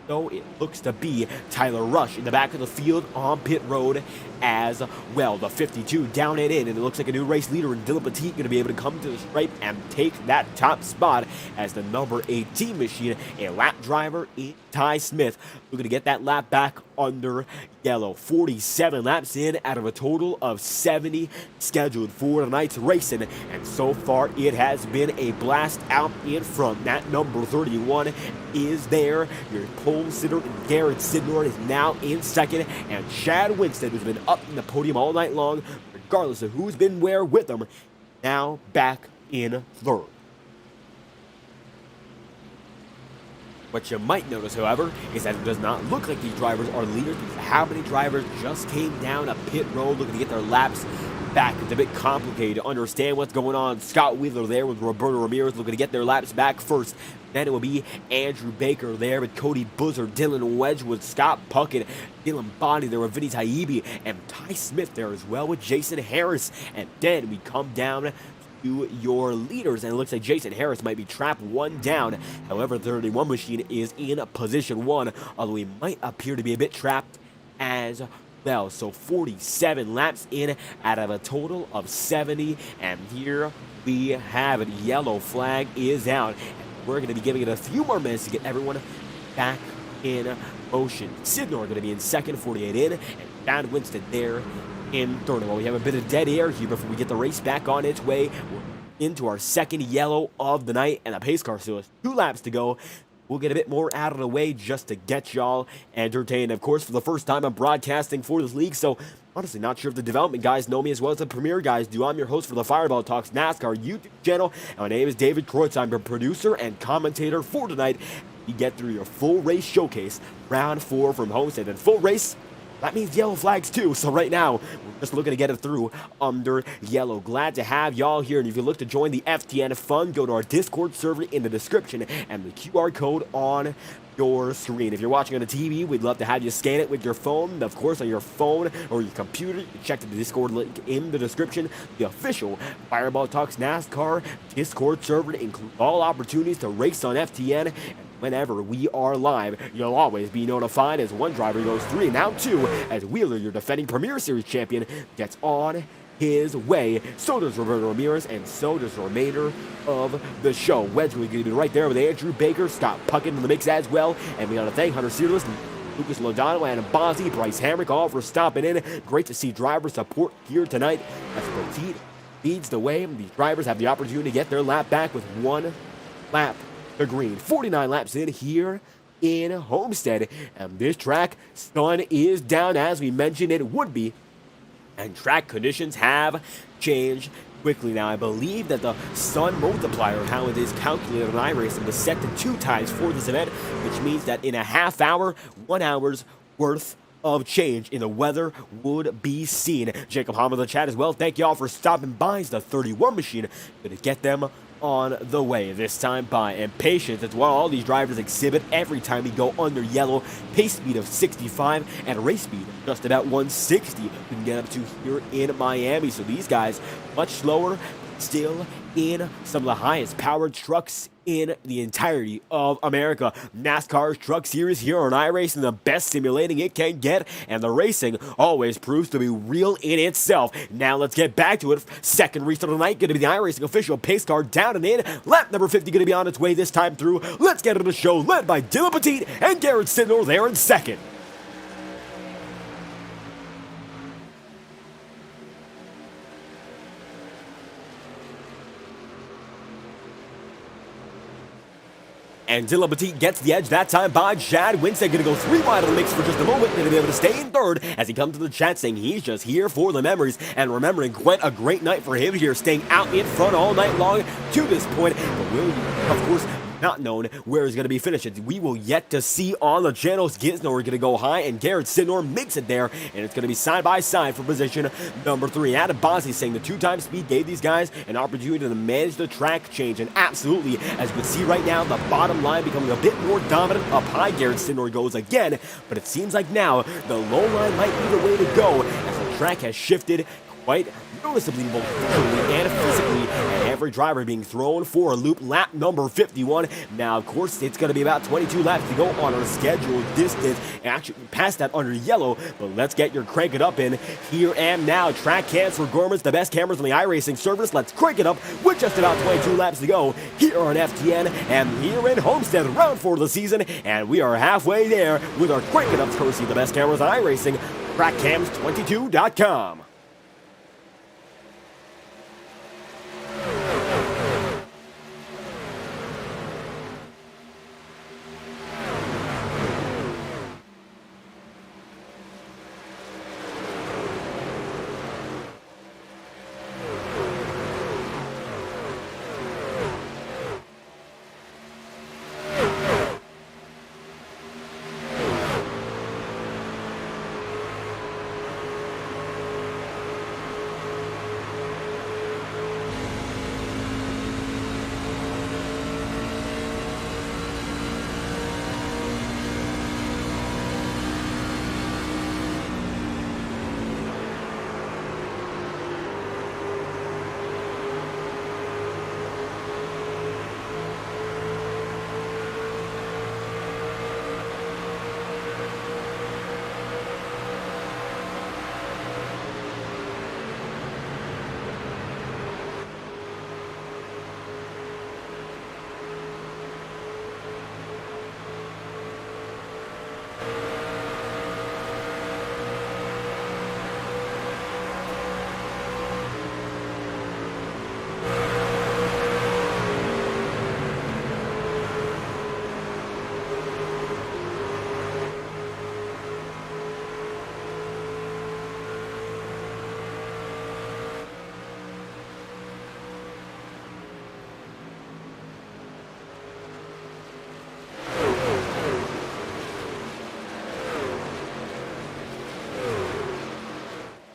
So it looks to be Tyler Rush in the back of the field on pit road as well. The 52 down and in, and it looks like a new race leader in Dylan Petit going to be able to come to the stripe and take that top spot as the number 18 machine, a lap driver in Ty Smith, who's going to get that lap back under yellow. 47 laps in out of a total of 70 scheduled for tonight's racing, and so far it has been a blast out in front. That number 31 is there. Your pole sitter Garrett Sidnor is now in second, and Chad Winston, who's been up in the podium all night long, regardless of who's been where with them, now back in third. What you might notice, however, is that it does not look like these drivers are leaders, because how many drivers just came down a pit road looking to get their laps back. It's a bit complicated to understand what's going on. Scott Wheeler there with Roberto Ramirez looking to get their laps back first. Then it will be Andrew Baker there with Cody Buzzard, Dylan Wedgwood, Scott Puckett, Dylan Bonney there with Vinny Taibbi, and Ty Smith there as well with Jason Harris. And then we come down to your leaders, and it looks like Jason Harris might be trapped 1 down. However, the 31 machine is in position 1, although he might appear to be a bit trapped as well. So 47 laps in out of a total of 70, and here we have it. Yellow flag is out. We're going to be giving it a few more minutes to get everyone back in motion. Sidnor going to be in second, 48 in, and Chad Winston there in third. Well, we have a bit of dead air here before we get the race back on its way. We're into our second yellow of the night, and the pace car still has 2 laps to go. We'll get a bit more out of the way just to get y'all entertained. Of course, for the first time, I'm broadcasting for this league, so honestly not sure if the development guys know me as well as the Premier guys do. I'm your host for the Fireball Talks NASCAR YouTube channel, and my name is David Kreutz. I'm your producer and commentator for tonight. You get through your full race showcase, round 4 from Homestead, and full race, that means yellow flags too. So right now, we're just looking to get it through under yellow. Glad to have y'all here. And if you look to join the FTN fun, go to our Discord server in the description and the QR code on your screen. If you're watching on the TV, we'd love to have you scan it with your phone. Of course, on your phone or your computer, you can check the Discord link in the description. The official Fireball Talks NASCAR Discord server includes all opportunities to race on FTN. Whenever we are live, you'll always be notified as one driver goes 3, now 2, as Wheeler, your defending Premier Series champion, gets on his way. So does Roberto Ramirez, and so does the remainder of the show. Wedgwood going to be right there with Andrew Baker, Scott Puckett in the mix as well, and we got to thank Hunter Searless, Lucas Logano, and Bozzi, Bryce Hamrick, all for stopping in. Great to see driver support here tonight as Petit leads the way. These drivers have the opportunity to get their lap back with 1 lap the green. 49 laps in here in Homestead, and this track, sun is down as we mentioned it would be, and track conditions have changed quickly. Now, I believe that the sun multiplier, how it is calculated on iRacing, was set to 2 times for this event, which means that in a half hour, 1 hour's worth of change in the weather would be seen. Jacob Hom in the chat as well. Thank y'all for stopping by. It's the 31 machine. Gonna get them on the way, this time by impatience. It's what all these drivers exhibit every time we go under yellow. Pace speed of 65 and race speed just about 160 we can get up to here in Miami. So these guys much slower, still in some of the highest powered trucks in the entirety of America. NASCAR's Truck Series here on iRacing, the best simulating it can get, and the racing always proves to be real in itself. Now let's get back to it. Second restart of the night, going to be the iRacing official pace car down and in. Lap number 50 going to be on its way this time through. Let's get into the show, led by Dylan Petit and Garrett Sidnor there in second. And Dylan Petit gets the edge that time by Chad Winstead. Going to go 3 wide on the mix for just a moment. Going to be able to stay in third as he comes to the chat saying he's just here for the memories. And remembering quite a great night for him here, staying out in front all night long to this point. But will, of course, not known where he's going to be finished. We will yet to see on the channels. Gisnor going to go high, and Garrett Sidnor makes it there, and it's going to be side by side for position number 3. Adam Bossi saying the 2-time speed gave these guys an opportunity to manage the track change, and absolutely, as we can see right now, the bottom line becoming a bit more dominant. Up high, Garrett Sidnor goes again, but it seems like now the low line might be the way to go, as the track has shifted quite noticeably both visually and physically, and every driver being thrown for a loop. Lap number 51. Now, of course, it's going to be about 22 laps to go on our scheduled distance, actually past that under yellow, but let's get your crank it up in here and now. Track cams for Gorman's, the best cameras on the iRacing service. Let's crank it up with just about 22 laps to go here on FTN and here in Homestead, round 4 of the season, and we are halfway there with our crank it up courtesy of the best cameras on iRacing, trackcams22.com.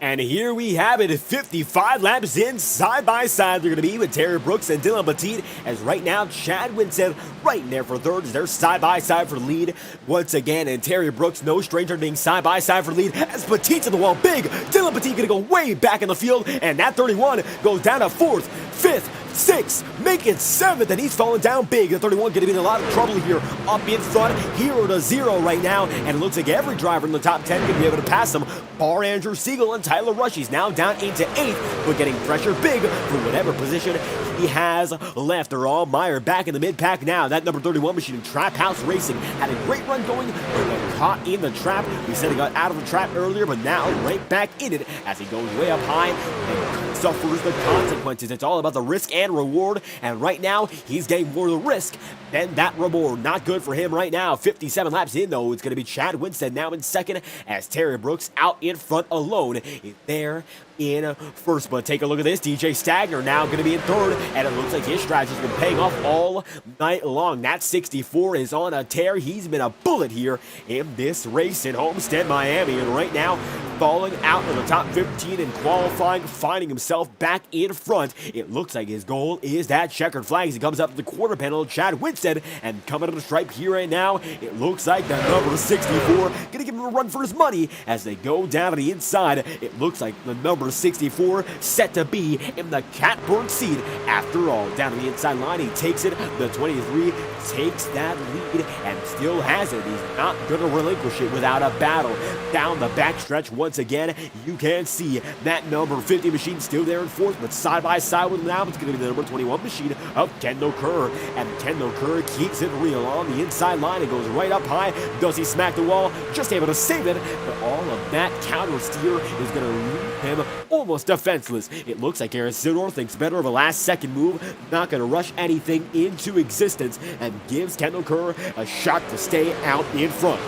And here we have it, 55 laps in, side by side. They're going to be with Terry Brooks and Dylan Petit, as right now Chad Winstead right in there for third. They're side by side for the lead once again, and Terry Brooks, no stranger to being side by side for the lead, as Petit's in the wall big. Dylan Petit going to go way back in the field, and that 31 goes down to 4th, 5th, 6th, make it 7th, and he's falling down big. The 31 going to be in a lot of trouble here, up in front, 0 to 0 right now, and it looks like every driver in the top 10 going to be able to pass him, bar Andrew Siegel and Tyler Rush. He's now down into 8th, but getting pressure big for whatever position he has left. They're all mired back in the mid-pack now. That number 31 machine, Trap House Racing, had a great run going, but got caught in the trap. We said he got out of the trap earlier, but now right back in it as he goes way up high and suffers the consequences. It's all about the risk and reward, and right now he's getting more of the risk than that reward. Not good for him right now. 57 laps in, though. It's going to be Chad Winstead now in second, as Terry Brooks out in front alone is there in first. But take a look at this. DJ Stagner now going to be in third, and it looks like his strategy's been paying off all night long. That 64 is on a tear. He's been a bullet here in this race in Homestead-Miami, and right now falling out of the top 15 in qualifying, finding himself back in front. It looks like his goal is that checkered flag as he comes up to the quarter panel. Chad Winstead, and coming to the stripe here right now, it looks like the number 64 gonna give him a run for his money as they go down to the inside. It looks like the number 64 set to be in the catbird seat. After all, down to the inside line, he takes it. The 23 takes that lead and still has it. He's not gonna relinquish it without a battle. Down the backstretch once again, you can see that number 50 machine still there in fourth, but side by side with him now, it's gonna be the number 21 machine of Kendall Kerr. And Kendall Kerr keeps it real on the inside line. It goes right up high. Does he smack the wall? Just able to save it, but all of that counter steer is going to leave him almost defenseless. It looks like Aaron Sidor thinks better of a last-second move, not going to rush anything into existence, and gives Kendall Kerr a shot to stay out in front.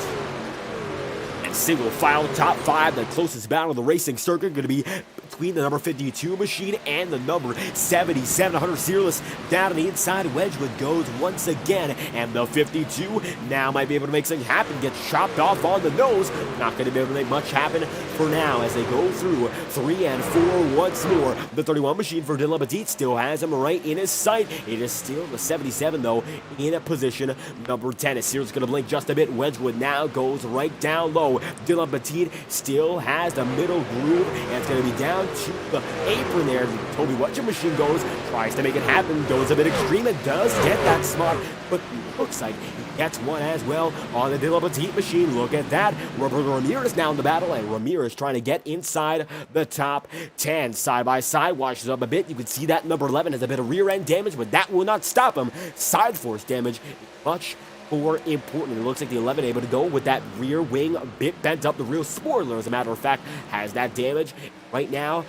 And single file top five, the closest battle of the racing circuit, going to be between the number 52 machine and the number 77. Hunter Searless down on the inside. Wedgwood goes once again, and the 52 now might be able to make something happen. Gets chopped off on the nose. Not going to be able to make much happen for now as they go through 3 and 4 once more. The 31 machine for Dylan Petit still has him right in his sight. It is still the 77 though in a position number 10. As Searless going to blink just a bit. Wedgwood now goes right down low. Dylan Petit still has the middle groove, and it's going to be down to the apron there. Toby Watcher machine goes, tries to make it happen, goes a bit extreme, and does get that spot, but looks like he gets one as well on the Dylan Petit machine. Look at that. Roberto Ramirez now in the battle, and Ramirez trying to get inside the top 10. Side by side, washes up a bit. You can see that number 11 has a bit of rear end damage, but that will not stop him. Side force damage, much more important. It looks like the 11 able to go with that rear wing a bit bent up. The real spoiler, as a matter of fact, has that damage. Right now,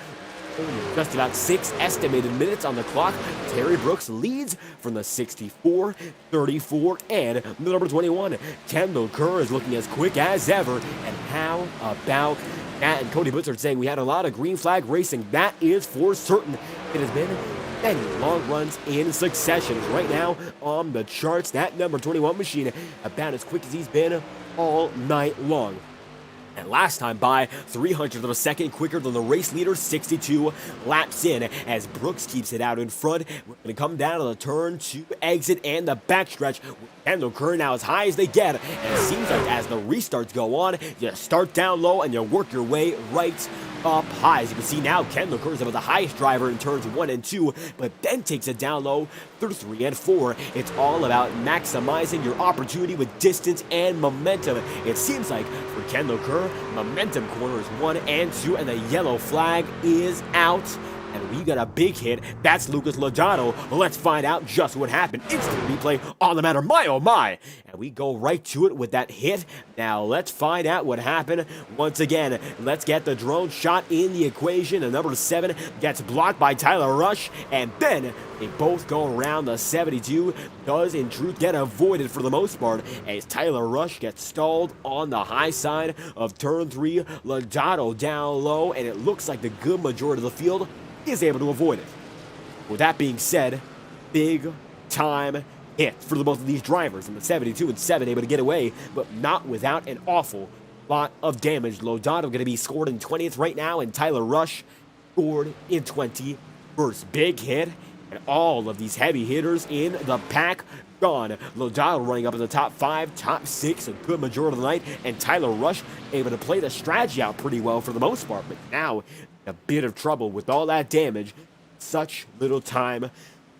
just about 6 estimated minutes on the clock. Terry Brooks leads from the 64, 34, and the number 21. Kendall Kerr is looking as quick as ever. And how about that? And Cody Butzard saying we had a lot of green flag racing. That is for certain. It has been many long runs in succession. Right now on the charts, that number 21 machine about as quick as he's been all night long. And last time by 300th of a second quicker than the race leader, 62 laps in, as Brooks keeps it out in front. We're going to come down to the turn 2 exit and the backstretch. Kendall Kerr now as high as they get, and it seems like as the restarts go on, you start down low and you work your way right up high. As you can see now, Kendall Kerr is about the highest driver in turns 1 and 2, but then takes it down low through 3 and 4. It's all about maximizing your opportunity with distance and momentum. It seems like for Kendall Kerr, momentum corner is 1 and 2, and the yellow flag is out. And we got a big hit. That's Lucas Logano. Let's find out just what happened. Instant replay on the matter. My, oh my. And we go right to it with that hit. Now let's find out what happened. Once again, let's get the drone shot in the equation. And number 7 gets blocked by Tyler Rush. And then they both go around. The 72 does in truth get avoided for the most part as Tyler Rush gets stalled on the high side of turn 3. Logano down low. And it looks like the good majority of the field is able to avoid it. With that being said, big time hit for the both of these drivers, and the 72 and 7 able to get away, but not without an awful lot of damage. Logano going to be scored in 20th right now, and Tyler Rush scored in 21st. Big hit, and all of these heavy hitters in the pack gone. Logano running up in the top 5, top 6 a good majority of the night, and Tyler Rush able to play the strategy out pretty well for the most part, but now a bit of trouble with all that damage. Such little time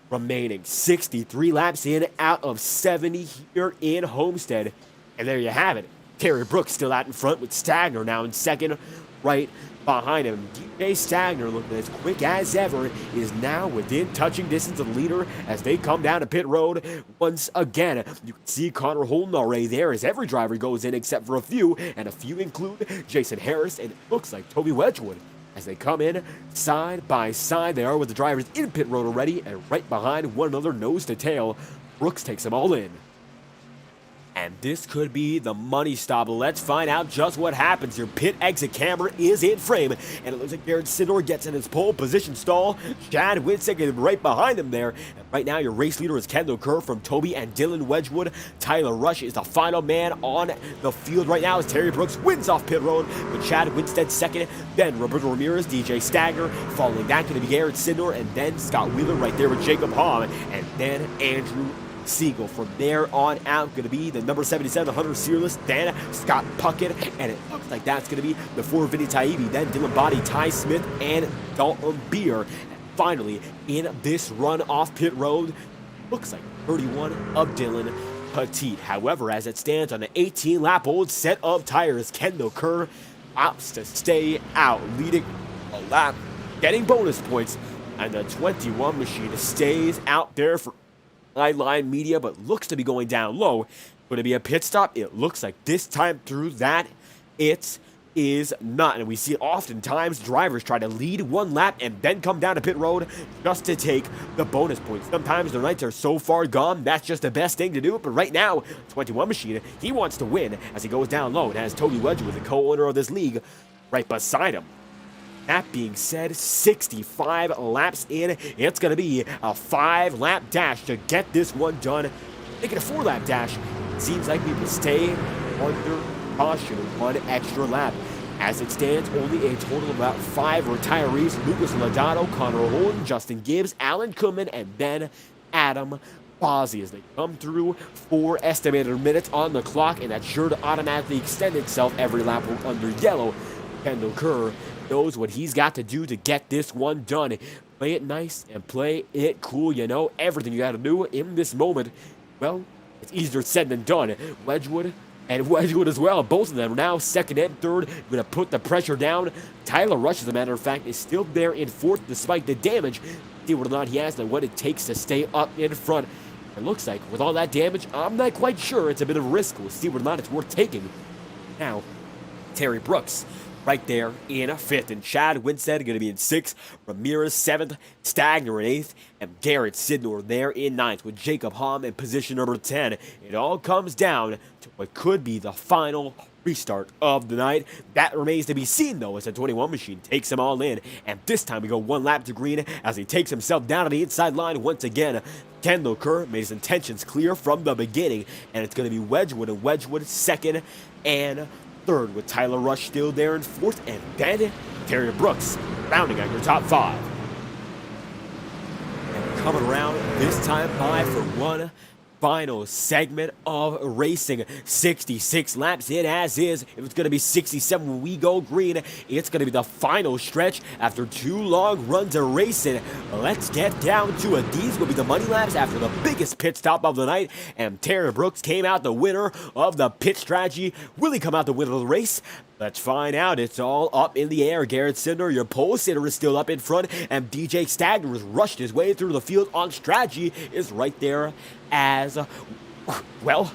remaining. 63 laps in out of 70 here in Homestead. And there you have it. Terry Brooks still out in front with Stagner now in second right behind him. DJ Stagner, looking as quick as ever, is now within touching distance of the leader as they come down to pit road once again. You can see Connor Holden already there as every driver goes in except for a few, and a few include Jason Harris, and it looks like Toby Wedgwood. As they come in side by side, they are with the drivers in pit road already, and right behind one another, nose to tail. Brooks takes them all in. and this could be the money stop. Let's find out just what happens. Your pit exit camera is in frame, and it looks like Garrett Sidor gets in his pole position stall. Chad Winston is right behind him there. And right now, your race leader is Kendall Kerr from Toby and Dylan Wedgwood. Tyler Rush is the final man on the field right now as Terry Brooks wins off pit road, with Chad Winstead second, then Roberto Ramirez, DJ Stagger, following that going to be Garrett Sidor, and then Scott Wheeler right there with Jacob Hahn, and then Andrew Siegel. From there on out, going to be the number 77, Hunter Searless, then Scott Puckett, and it looks like that's going to be before Vinny Taibbi, then Dylan Body, Ty Smith, and Dalton Beer. And finally, in this run off pit road, looks like 31 of Dylan Petit. However, as it stands on the 18-lap-old set of tires, Kendall Kerr opts to stay out, leading a lap, getting bonus points, and the 21 machine stays out there for sideline media, but looks to be going down low. Going to be a pit stop? It looks like this time through that it is not. And we see oftentimes drivers try to lead one lap and then come down to pit road just to take the bonus points. Sometimes their nights are so far gone, that's just the best thing to do. But right now, 21 machine, he wants to win as he goes down low and has Toby Wedgwood, the co-owner of this league, right beside him. That being said, 65 laps in, it's going to be a 5-lap dash to get this one done. Making a 4-lap dash, seems like we will stay under caution one extra lap. As it stands, only a total of about 5 retirees: Lucas Lodato, Connor Holden, Justin Gibbs, Alan Kuhlman, and then Adam Bozzi as they come through 4 estimated minutes on the clock, and that's sure to automatically extend itself every lap under yellow. Kendall Kerr knows what he's got to do to get this one done. Play it nice and play it cool. You know, everything you got to do in this moment, well, it's easier said than done. Wedgwood and Wedgwood as well, both of them now second and third, going to put the pressure down. Tyler Rush, as a matter of fact, is still there in fourth despite the damage. See whether or not he has what it takes to stay up in front. It looks like with all that damage, I'm not quite sure. It's a bit of a risk. We'll see whether or not it's worth taking. Now, Terry Brooks right there in fifth, and Chad Winstead going to be in sixth, Ramirez seventh, Stagner in eighth, and Garrett Sidor there in ninth, with Jacob Hahn in position number 10. It all comes down to what could be the final restart of the night. That remains to be seen, though, as the 21 machine takes them all in, and this time we go one lap to green as he takes himself down to the inside line once again. Kendall Kerr made his intentions clear from the beginning, and it's going to be Wedgwood and Wedgwood second and third, with Tyler Rush still there in fourth, and then Terry Brooks rounding out your top 5. And coming around this time by for one final segment of racing. 66 laps in as is. If it's going to be 67 when we go green, it's going to be the final stretch after 2 long runs of racing. Let's get down to it. These will be the money laps after the biggest pit stop of the night, and Terry Brooks came out the winner of the pit strategy. Will he come out the winner of the race? Let's find out. It's all up in the air. Garrett Sidor, your pole sitter, is still up in front, and DJ Stagner has rushed his way through the field on strategy, is right there as well.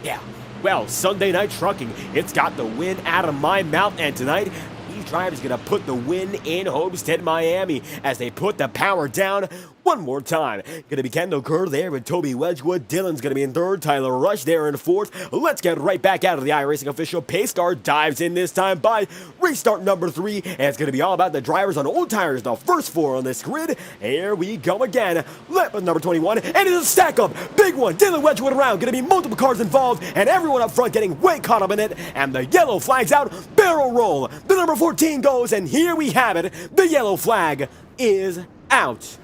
Yeah. Well, Sunday Night Trucking, it's got the win out of my mouth, and tonight, these drivers going to put the win in Homestead-Miami as they put the power down one more time. Going to be Kendall Kerr there with Toby Wedgwood. Dylan's going to be in third. Tyler Rush there in fourth. Let's get right back out of the iRacing official. Pace car dives in this time by restart number 3. And it's going to be all about the drivers on old tires. The first 4 on this grid. Here we go again. Lap number 21. And it's a stack up. Big one. Dylan Wedgwood around. Going to be multiple cars involved. And everyone up front getting way caught up in it. And the yellow flag's out. Barrel roll. The number 14 goes. And here we have it. The yellow flag is out.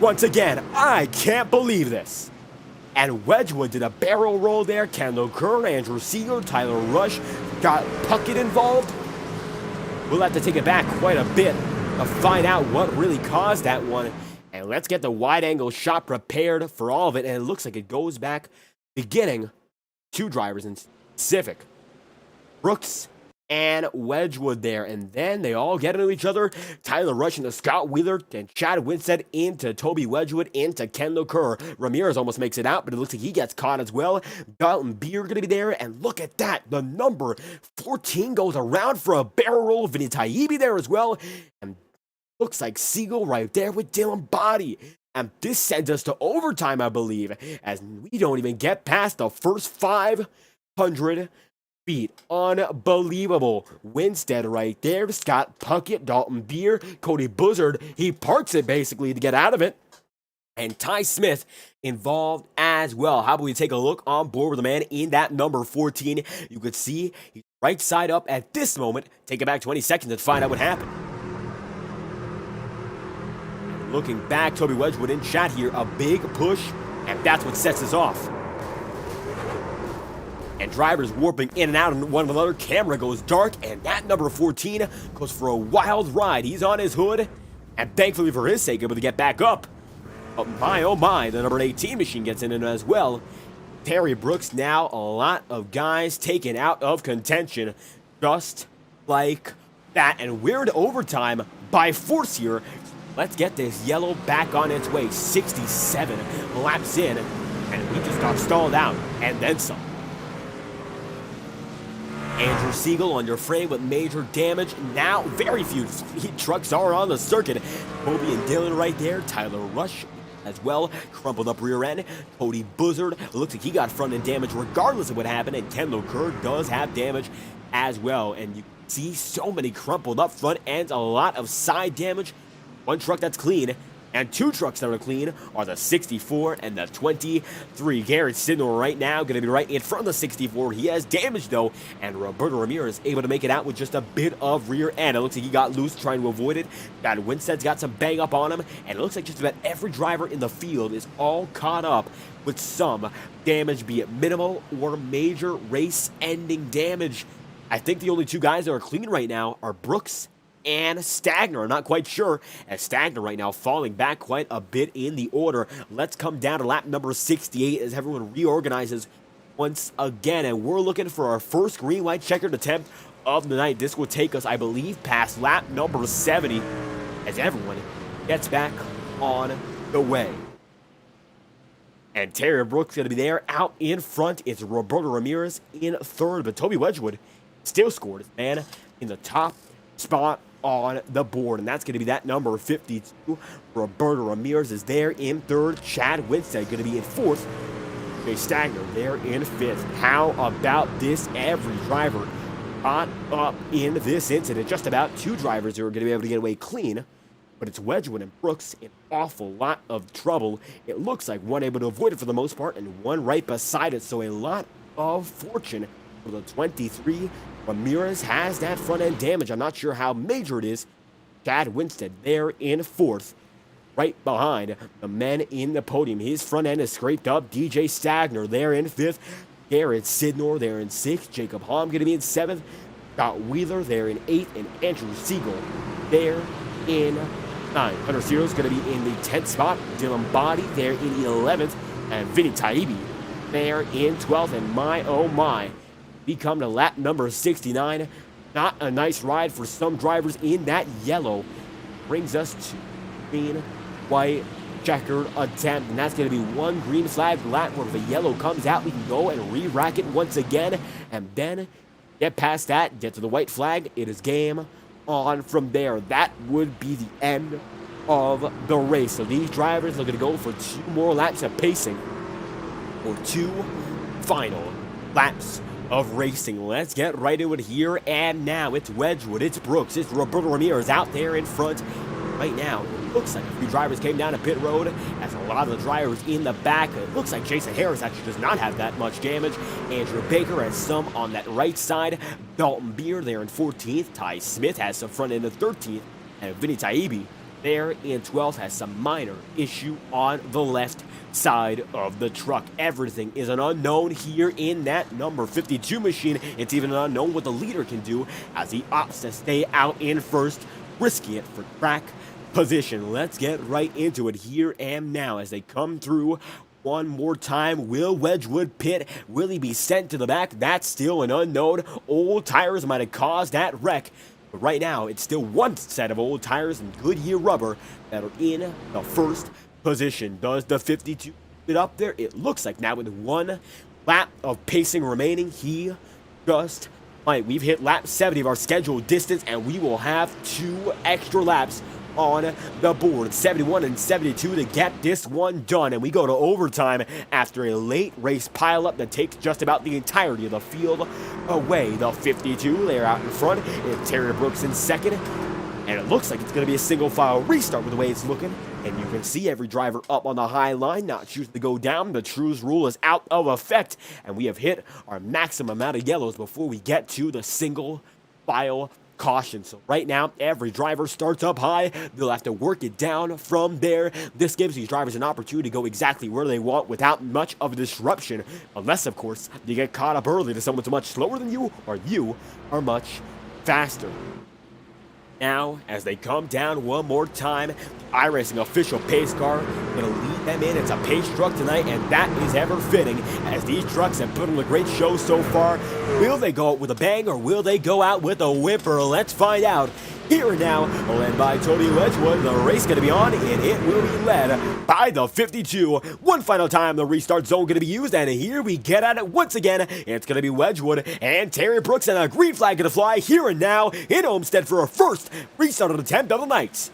Once again, I can't believe this. And Wedgwood did a barrel roll there. Kendall Kerr, Andrew Siegel, Tyler Rush got Puckett involved. We'll have to take it back quite a bit to find out what really caused that one. And let's get the wide-angle shot prepared for all of it. And it looks like it goes back, beginning 2 drivers in specific. Brooks and Wedgwood there, and then they all get into each other. Tyler Rush into Scott Wheeler, and Chad Winstead into Toby Wedgwood, into Kendall Kerr. Ramirez almost makes it out, but it looks like he gets caught as well. Dalton Beer going to be there, and look at that. The number 14 goes around for a barrel roll. Vinny Taibbi there as well, and looks like Siegel right there with Dylan Body. And this sends us to overtime, I believe, as we don't even get past the first 500 feet. Unbelievable. Winstead right there. Scott Puckett, Dalton Beer, Cody Buzzard. He parks it basically to get out of it. And Ty Smith involved as well. How about we take a look on board with the man in that number 14? You could see he's right side up at this moment. Take it back 20 seconds and find out what happened. Looking back, Toby Wedgwood in chat here, a big push, and that's what sets us off. And drivers warping in and out, and one another. Camera goes dark, and that number 14 goes for a wild ride. He's on his hood, and thankfully for his sake, able to get back up. But my, oh my, the number 18 machine gets in it as well. Terry Brooks now, a lot of guys taken out of contention, just like that. And we're in overtime by force here. Let's get this yellow back on its way. 67 laps in, and we just got stalled out, and then some. Andrew Siegel under frame with major damage. Now, very few trucks are on the circuit. Kobe and Dylan right there. Tyler Rush as well. Crumpled up rear end. Cody Buzzard. Looks like he got front end damage regardless of what happened. And Ken Kerr does have damage as well. And you see so many crumpled up front ends. A lot of side damage. One truck that's clean, and two trucks that are clean are the 64 and the 23. Garrett Sidnor right now going to be right in front of the 64. He has damage, though, and Roberto Ramirez able to make it out with just a bit of rear end. It looks like he got loose trying to avoid it. That Winstead's got some bang up on him, and it looks like just about every driver in the field is all caught up with some damage, be it minimal or major race-ending damage. I think the only two guys that are clean right now are Brooks and Stagner. I'm not quite sure, as Stagner right now falling back quite a bit in the order. Let's come down to lap number 68 as everyone reorganizes once again, and we're looking for our first green-white checkered attempt of the night. This will take us, I believe, past lap number 70 as everyone gets back on the way. And Terry Brooks going to be there out in front. It's Roberto Ramirez in third, but Toby Wedgwood still scored his man in the top spot on the board, and that's going to be that number 52. Roberto Ramirez is there in third. Chad Winstead going to be in fourth. Jay Stagner there in fifth. How about this? Every driver caught up in this incident. Just about two drivers who are going to be able to get away clean, but it's Wedgwood and Brooks in awful lot of trouble. It looks like one able to avoid it for the most part, and one right beside it, so a lot of fortune for the 23. Ramirez has that front end damage. I'm not sure how major it is. Chad Winstead there in fourth, right behind the men in the podium. His front end is scraped up. DJ Stagner there in fifth. Garrett Sidnor there in sixth. Jacob Hom going to be in seventh. Scott Wheeler there in eighth. And Andrew Siegel there in ninth. Hunter Ciro's going to be in the 10th spot. Dylan Body there in 11th. And Vinny Taibbi there in 12th. And my, oh my, we come to lap number 69. Not a nice ride for some drivers in that yellow. Brings us to green, white, checkered attempt. And that's going to be one green flag lap where if the yellow comes out, we can go and re-rack it once again. And then get past that, get to the white flag. It is game on from there. That would be the end of the race. So these drivers are going to go for two more laps of pacing, or two final laps of racing. Let's get right into it here and now. It's Wedgwood, it's Brooks, it's Roberto Ramirez out there in front. Right now, it looks like a few drivers came down to pit road, as a lot of the drivers in the back. It looks like Jason Harris actually does not have that much damage. Andrew Baker has some on that right side. Dalton Beer there in 14th. Ty Smith has some front end in 13th. And Vinny Taibbi there in 12th has some minor issue on the left side of the truck. Everything is an unknown here in that number 52 machine. It's even an unknown what the leader can do as he opts to stay out in first, risking it for track position. Let's get right into it here and now as they come through one more time. Will Wedgwood pit? Will he be sent to the back? That's still an unknown. Old tires might have caused that wreck. But right now, it's still one set of old tires and Goodyear rubber that are in the first position. Does the 52 get up there? It looks like now with one lap of pacing remaining, he just might. We've hit lap 70 of our scheduled distance, and we will have 2 extra laps on the board. 71 and 72 to get this one done, and we go to overtime after a late race pileup that takes just about the entirety of the field away. The 52, they're out in front. It's Terry Brooks in second, and it looks like it's going to be a single file restart with the way it's looking. And you can see every driver up on the high line, not choosing to go down. The Trues rule is out of effect, and we have hit our maximum amount of yellows before we get to the single file caution. So right now, every driver starts up high. They'll have to work it down from there. This gives these drivers an opportunity to go exactly where they want without much of a disruption, unless, of course, you get caught up early to someone's much slower than you, or you are much faster. Now, as they come down one more time, the iRacing official pace car going to lead them in. It's a pace truck tonight, and that is ever fitting, as these trucks have put on a great show so far. Will they go out with a bang, or will they go out with a whimper? Let's find out. Here and now, led by Tony Wedgwood, the race going to be on, and it will be led by the 52. One final time, the restart zone going to be used, and here we get at it once again. It's going to be Wedgwood and Terry Brooks, and a green flag going to fly here and now in Homestead for a first restart attempt of the night.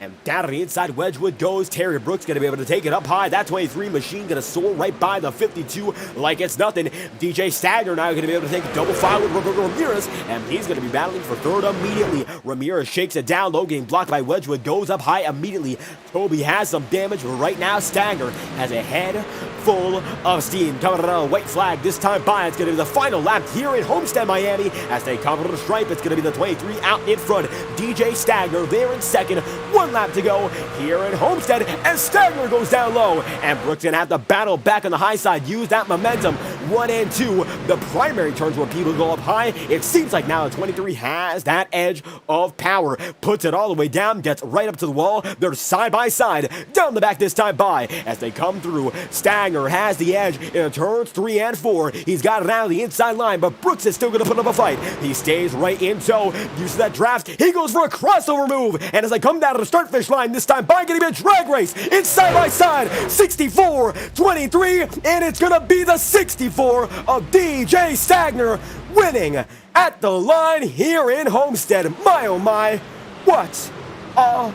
And down to the inside, Wedgwood goes. Terry Brooks going to be able to take it up high. That 23 machine going to soar right by the 52 like it's nothing. DJ Stagner now going to be able to take a double file with Roberto Ramirez, and he's going to be battling for third immediately. Ramirez shakes it down low, getting blocked by Wedgwood, goes up high immediately. Toby has some damage, but right now Stagner has a head full of steam. Coming around a white flag this time by. It's going to be the final lap here in Homestead-Miami. As they come to the stripe, it's going to be the 23 out in front. DJ Stagner there in second. One lap to go here in Homestead, and Stagner goes down low, and Brooks gonna have to battle back on the high side, use that momentum. 1 and 2, the primary turns where people go up high. It seems like now the 23 has that edge of power, puts it all the way down, gets right up to the wall. They're side by side, down the back this time by, as they come through. Stagner has the edge in turns 3 and 4. He's got it out of the inside line, but Brooks is still gonna put up a fight. He stays right in tow, uses that draft. He goes for a crossover move, and as they come down to the start finish line this time by, getting a drag race. It's side by side, 64, 23, and it's gonna be the 64 of DJ Stagner winning at the line here in Homestead. My oh my, what a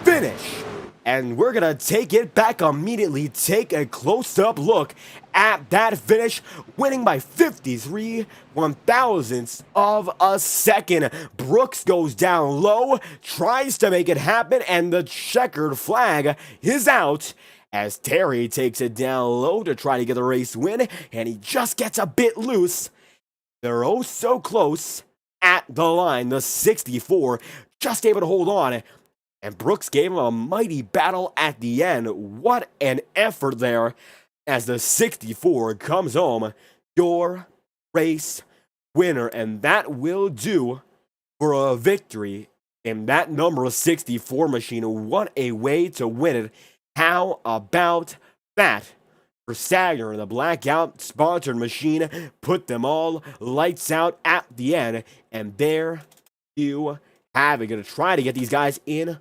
finish. And we're gonna take it back immediately, take a close-up look at that finish, winning by 53 1,000ths of a second. Brooks goes down low, tries to make it happen, and the checkered flag is out as Terry takes it down low to try to get the race win, and he just gets a bit loose. They're oh so close at the line. The 64 just able to hold on, and Brooks gave him a mighty battle at the end. What an effort there, as the 64 comes home your race winner, and that will do for a victory in that number 64 machine. What a way to win it. How about that for Stagner and the blackout sponsored machine? Put them all lights out at the end, and there you have it. Gonna try to get these guys in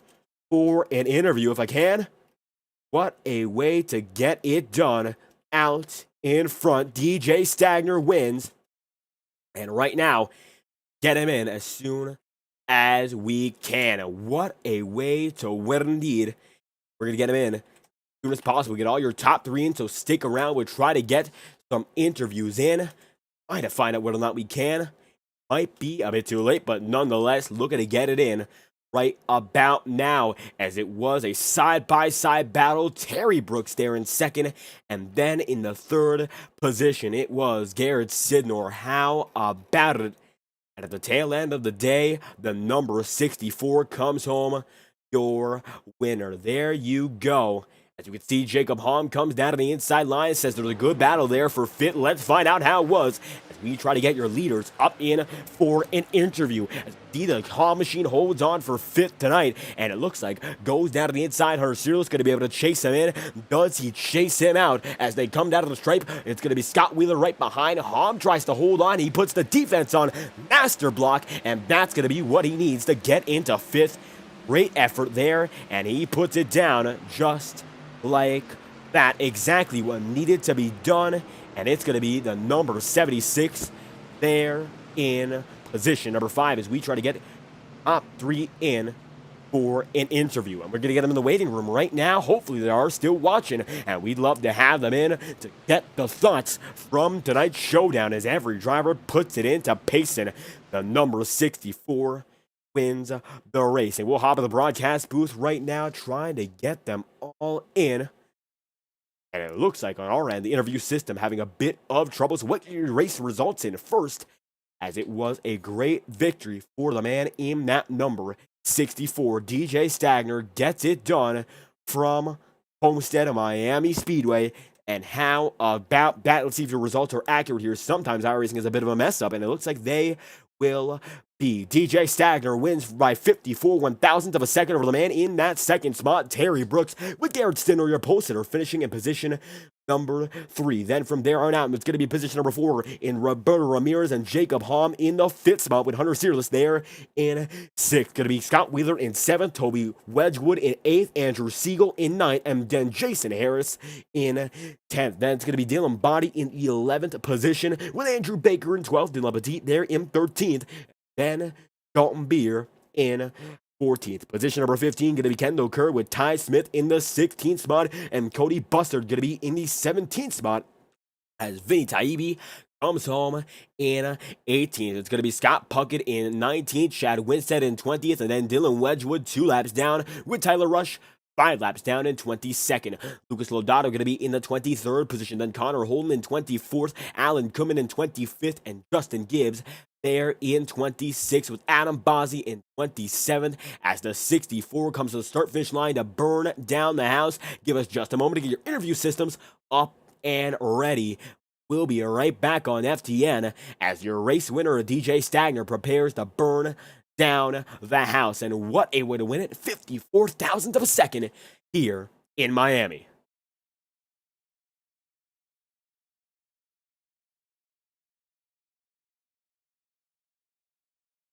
for an interview if I can. What a way to get it done out in front. DJ Stagner wins. And right now, get him in as soon as we can. What a way to win indeed. We're going to get him in as soon as possible. Get all your top 3 in, so stick around. We'll try to get some interviews in. Trying to find out whether or not we can. Might be a bit too late, but nonetheless, looking to get it in right about now, as it was a side-by-side battle. Terry Brooks there in second, and then in the third position, it was Garrett Sidnor. How about it? And at the tail end of the day, the number 64 comes home your winner. There you go. As you can see, Jacob Hom comes down to the inside line, says there's a good battle there for fifth. Let's find out how it was as we try to get your leaders up in for an interview. As the Hom machine holds on for fifth tonight, and it looks like goes down to the inside. Hercirio's going to be able to chase him in. Does he chase him out as they come down to the stripe? It's going to be Scott Wheeler right behind. Hom tries to hold on. He puts the defense on master block, and that's going to be what he needs to get into fifth. Great effort there, and he puts it down just like that. Exactly what needed to be done, and it's going to be the number 76 there in position number 5 as we try to get top 3 in for an interview. And we're going to get them in the waiting room right now. Hopefully they are still watching, and we'd love to have them in to get the thoughts from tonight's showdown as every driver puts it into pacing. The number 64 wins the race. And we'll hop in the broadcast booth right now trying to get them all in. And it looks like on our end, the interview system having a bit of trouble. So what your race results in first, as it was a great victory for the man in that number 64. DJ Stagner gets it done from Homestead-Miami Speedway. And how about that? Let's see if your results are accurate here. Sometimes iRacing is a bit of a mess up, and it looks like they will be. DJ Stagner wins by 54 one-thousandth of a second over the man in that second spot, Terry Brooks, with Garrett Stinner, your pole sitter, finishing in position number 3. Then from there on out, it's going to be position number 4 in Roberto Ramirez and Jacob Hom in the 5th spot, with Hunter Searless there in 6th. Going to be Scott Wheeler in 7th, Toby Wedgwood in 8th, Andrew Siegel in 9th, and then Jason Harris in 10th. Then it's going to be Dylan Body in 11th position, with Andrew Baker in 12th, Dylan Petit there in 13th, then Dalton Beer in 14th. Position number 15 going to be Kendall Kerr with Ty Smith in the 16th spot, and Cody Bustard going to be in the 17th spot as Vinny Taibbi comes home in 18th. It's going to be Scott Puckett in 19th, Chad Winstead in 20th, and then Dylan Wedgwood 2 laps down, with Tyler Rush 5 laps down in 22nd. Lucas Lodato going to be in the 23rd position, then Connor Holden in 24th, Alan Kuhlman in 25th, and Justin Gibbs there in 26th, with Adam Bozzi in 27th, as the 64 comes to the start-finish line to burn down the house. Give us just a moment to get your interview systems up and ready. We'll be right back on FTN as your race winner, DJ Stagner, prepares to burn down the house. And what a way to win it, 54 thousandth of a second here in Miami.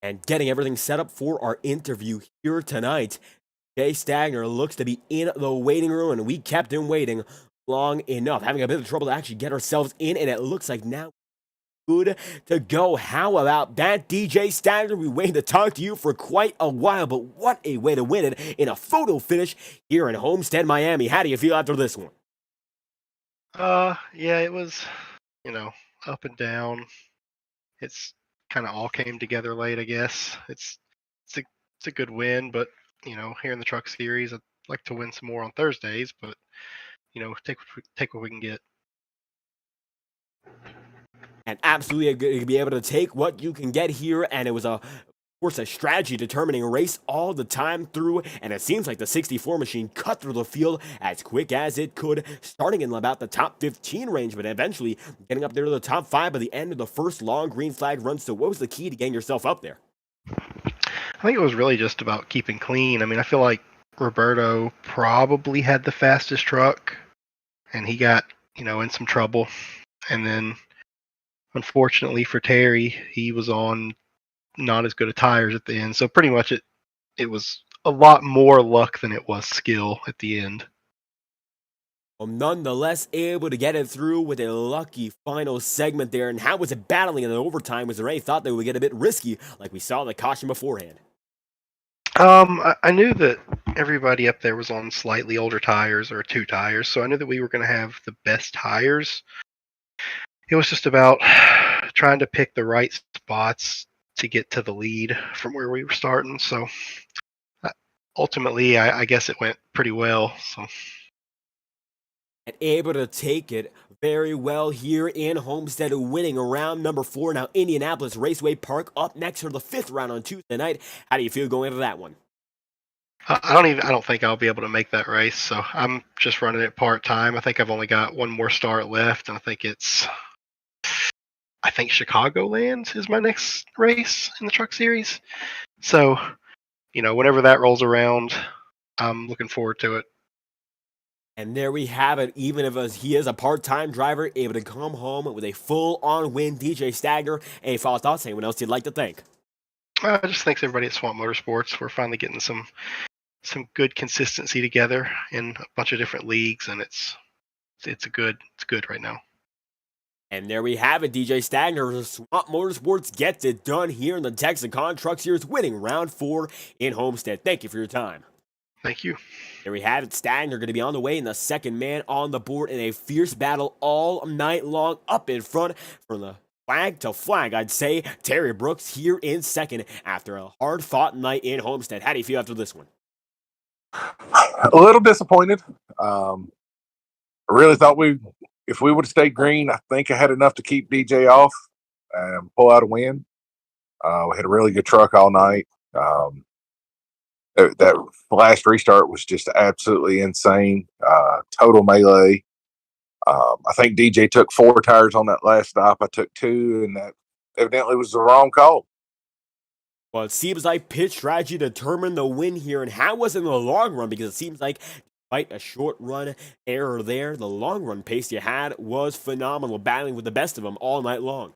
And getting everything set up for our interview here tonight, Jay Stagner looks to be in the waiting room, and we kept him waiting long enough, having a bit of trouble to actually get ourselves in, and it looks like now good to go. How about that, DJ Stagner? We waited to talk to you for quite a while, but what a way to win it in a photo finish here in Homestead, Miami. How do you feel after this one? Yeah, it was, up and down. It's kind of all came together late, I guess. It's a good win, but here in the Truck Series, I'd like to win some more on Thursdays, but take what we can get. And absolutely be able to take what you can get here, and it was of course a strategy determining a race all the time through, and it seems like the 64 machine cut through the field as quick as it could, starting in about the top 15 range, but eventually getting up there to the top 5 by the end of the first long green flag run. So what was the key to getting yourself up there? I think it was really just about keeping clean. I mean, I feel like Roberto probably had the fastest truck, and he got, in some trouble. And then, unfortunately for Terry, he was on not as good of tires at the end. So pretty much it was a lot more luck than it was skill at the end. Well, nonetheless, able to get it through with a lucky final segment there. And how was it battling in the overtime? Was there any thought that we would get a bit risky, like we saw the caution beforehand? I knew that everybody up there was on slightly older tires, or 2 tires, so I knew that we were going to have the best tires. It was just about trying to pick the right spots to get to the lead from where we were starting. So ultimately, I guess it went pretty well. So. And able to take it very well here in Homestead, winning around number 4. Now Indianapolis Raceway Park up next for the 5th round on Tuesday night. How do you feel going into that one? I don't think I'll be able to make that race, so I'm just running it part-time. I think I've only got one more start left, and I think Chicagoland is my next race in the Truck Series. So, whenever that rolls around, I'm looking forward to it. And there we have it. Even if he is a part-time driver, able to come home with a full-on win. DJ Stagner, any final thoughts? Anyone else you'd like to thank? Just thanks everybody at Swamp Motorsports. We're finally getting some good consistency together in a bunch of different leagues, and it's good right now. And there we have it, DJ Stagner. Swamp Motorsports gets it done here in the Tex-A-Con Truck Series, winning round 4 in Homestead. Thank you for your time. Thank you. There we have it. Stagner going to be on the way in the second man on the board in a fierce battle all night long, up in front from the flag to flag, I'd say. Terry Brooks here in second after a hard-fought night in Homestead. How do you feel after this one? A little disappointed. I really thought if we would have stayed green, I think I had enough to keep DJ off and pull out a win. We had a really good truck all night. That last restart was just absolutely insane. Total melee. I think DJ took 4 tires on that last stop. I took 2, and that evidently was the wrong call. Well, it seems like pit strategy determined the win here, and how was it in the long run? Because it seems like despite a short run error there, the long run pace you had was phenomenal, battling with the best of them all night long.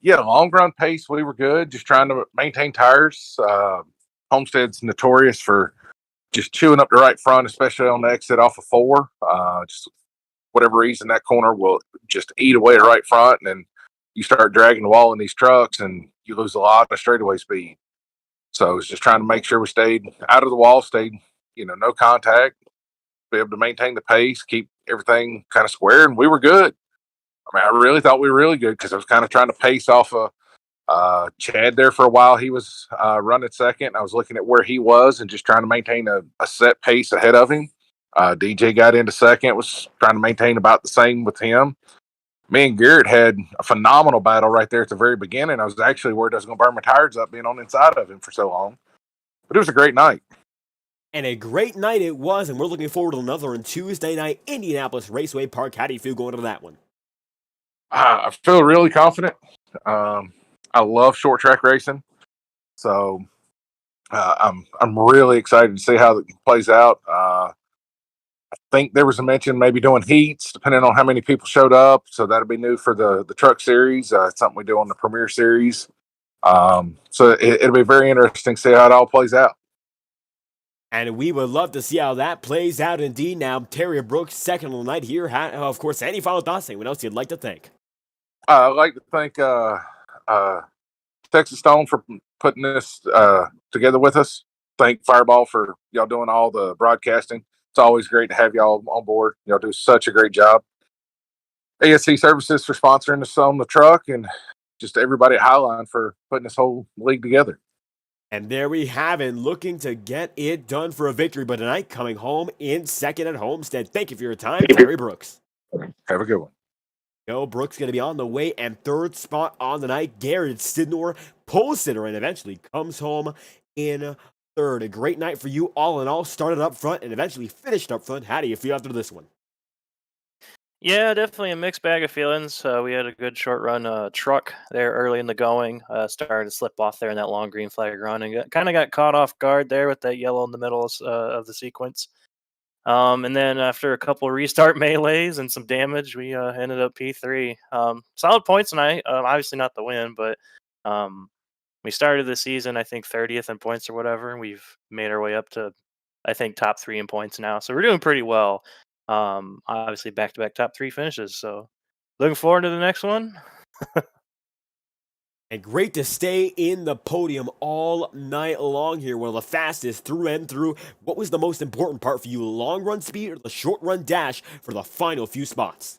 Yeah, long run pace, we were good, just trying to maintain tires. Homestead's notorious for just chewing up the right front, especially on the exit off of 4. Just whatever reason, that corner will just eat away the right front, and then you start dragging the wall in these trucks, and you lose a lot of straightaway speed. So it's just trying to make sure we stayed out of the wall, stayed, no contact, be able to maintain the pace, keep everything kind of square, and we were good. I mean, I really thought we were really good because I was kind of trying to pace off of Chad there for a while. He was running second. I was looking at where he was and just trying to maintain a set pace ahead of him. DJ got into second, was trying to maintain about the same with him. Me and Garrett had a phenomenal battle right there at the very beginning. I was actually worried I was going to burn my tires up being on the inside of him for so long. But it was a great night. And a great night it was, and we're looking forward to another on Tuesday night, Indianapolis Raceway Park. How do you feel going to that one? I feel really confident. I love short track racing, so I'm really excited to see how it plays out. I think there was a mention maybe doing heats, depending on how many people showed up. So that'll be new for the truck series. It's something we do on the Premier Series. So it'll be very interesting to see how it all plays out. And we would love to see how that plays out indeed. Now, Terry Brooks, second on the night here. Of course, any final thoughts? Anyone else you'd like to thank? I'd like to thank Texas Stone for putting this together with us. Thank Fireball for y'all doing all the broadcasting. It's always great to have y'all on board. Y'all do such a great job. ASC Services for sponsoring us on the truck, and just everybody at Highline for putting this whole league together. And there we have it, looking to get it done for a victory, but tonight coming home in second at Homestead. Thank you for your time, Terry Brooks. Have a good one. Brooks going to be on the way, and third spot on the night, Garrett Sidnor, pole sitter, and eventually comes home in third. A great night for you all in all. Started up front and eventually finished up front. How do you feel after this one? Yeah, definitely a mixed bag of feelings. We had a good short run truck there early in the going. Started to slip off there in that long green flag run and kind of got caught off guard there with that yellow in the middle of the sequence. And then after a couple of restart melees and some damage, we ended up P3. Solid points tonight. Obviously not the win, but we started the season, I think, 30th in points or whatever. And we've made our way up to, I think, top 3 in points now. So we're doing pretty well. Obviously back-to-back top 3 finishes. So looking forward to the next one. And great to stay in the podium all night long here. One of the fastest through and through. What was the most important part for you, long run speed or the short run dash for the final few spots?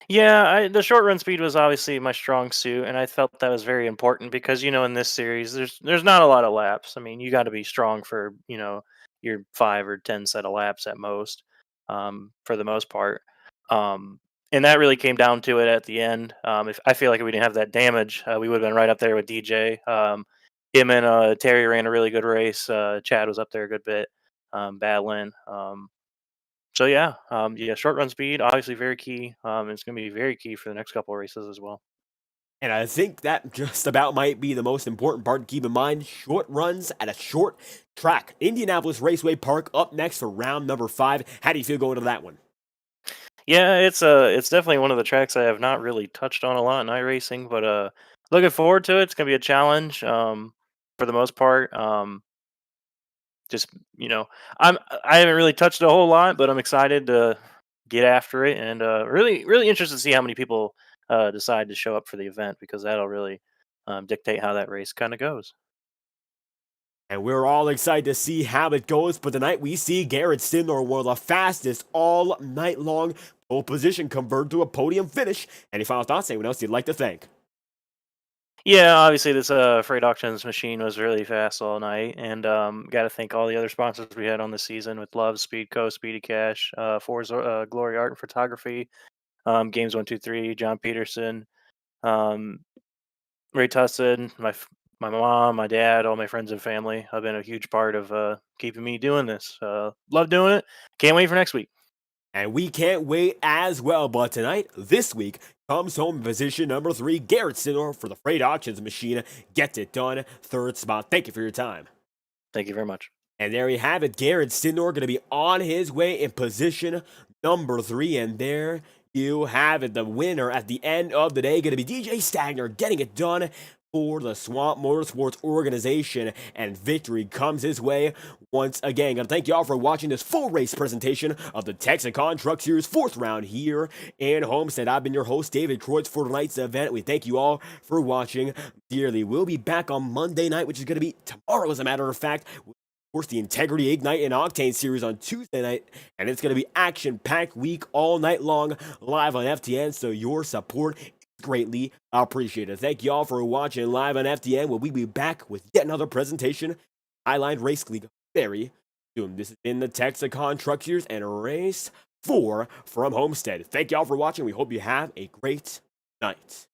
Yeah, the short run speed was obviously my strong suit, and I felt that was very important because in this series there's not a lot of laps. I mean, you got to be strong for your 5 or 10 set of laps at most, for the most part. And that really came down to it at the end. If I feel like if we didn't have that damage, we would have been right up there with DJ. Him and Terry ran a really good race. Chad was up there a good bit, battling. So yeah, short run speed obviously very key. It's going to be very key for the next couple of races as well. And I think that just about might be the most important part to keep in mind. Short runs at a short track. Indianapolis Raceway Park up next for round number 5. How do you feel going to that one? Yeah, it's definitely one of the tracks I have not really touched on a lot in iRacing, but looking forward to it. It's going to be a challenge for the most part. Just I haven't really touched a whole lot, but I'm excited to get after it, and really, really interested to see how many people decide to show up for the event because that'll really dictate how that race kind of goes. And we're all excited to see how it goes. But tonight we see Garrett Stidler, one of the fastest all night long, pole position convert to a podium finish. Any final thoughts? Anyone else you'd like to thank? Yeah, obviously this freight auctions machine was really fast all night, and got to thank all the other sponsors we had on the season with Love, Speedco, Speedy Cash, Forza, Glory Art and Photography, Games 123, John Peterson, um, Ray Tussin, my mom, my dad, all my friends and family have been a huge part of keeping me doing this. Love doing it. Can't wait for next week. And we can't wait as well. But tonight, this week, comes home in position number 3, Garrett Stidler for the Freight Auctions Machine. Gets it done. 3rd spot. Thank you for your time. Thank you very much. And there you have it. Garrett Stidler going to be on his way in position number 3. And there you have it. The winner at the end of the day going to be DJ Stagner getting it done for the Swamp Motorsports organization, and victory comes his way once again. Gonna thank you all for watching this full race presentation of the Tex-A-Con Truck Series 4th round here in Homestead. I've been your host, David Kreutz, for tonight's event. We thank you all for watching dearly. We'll be back on Monday night, which is going to be tomorrow, as a matter of fact. Of course, the Integrity, Ignite, and Octane series on Tuesday night, and it's going to be action-packed week all night long live on FTN, so your support greatly appreciated. Thank you all for watching live on FTN. We'll be back with yet another presentation, Highline Race League, very soon. This has been the Tex-A-Con Truck Series and Race 4 from Homestead. Thank you all for watching. We hope you have a great night.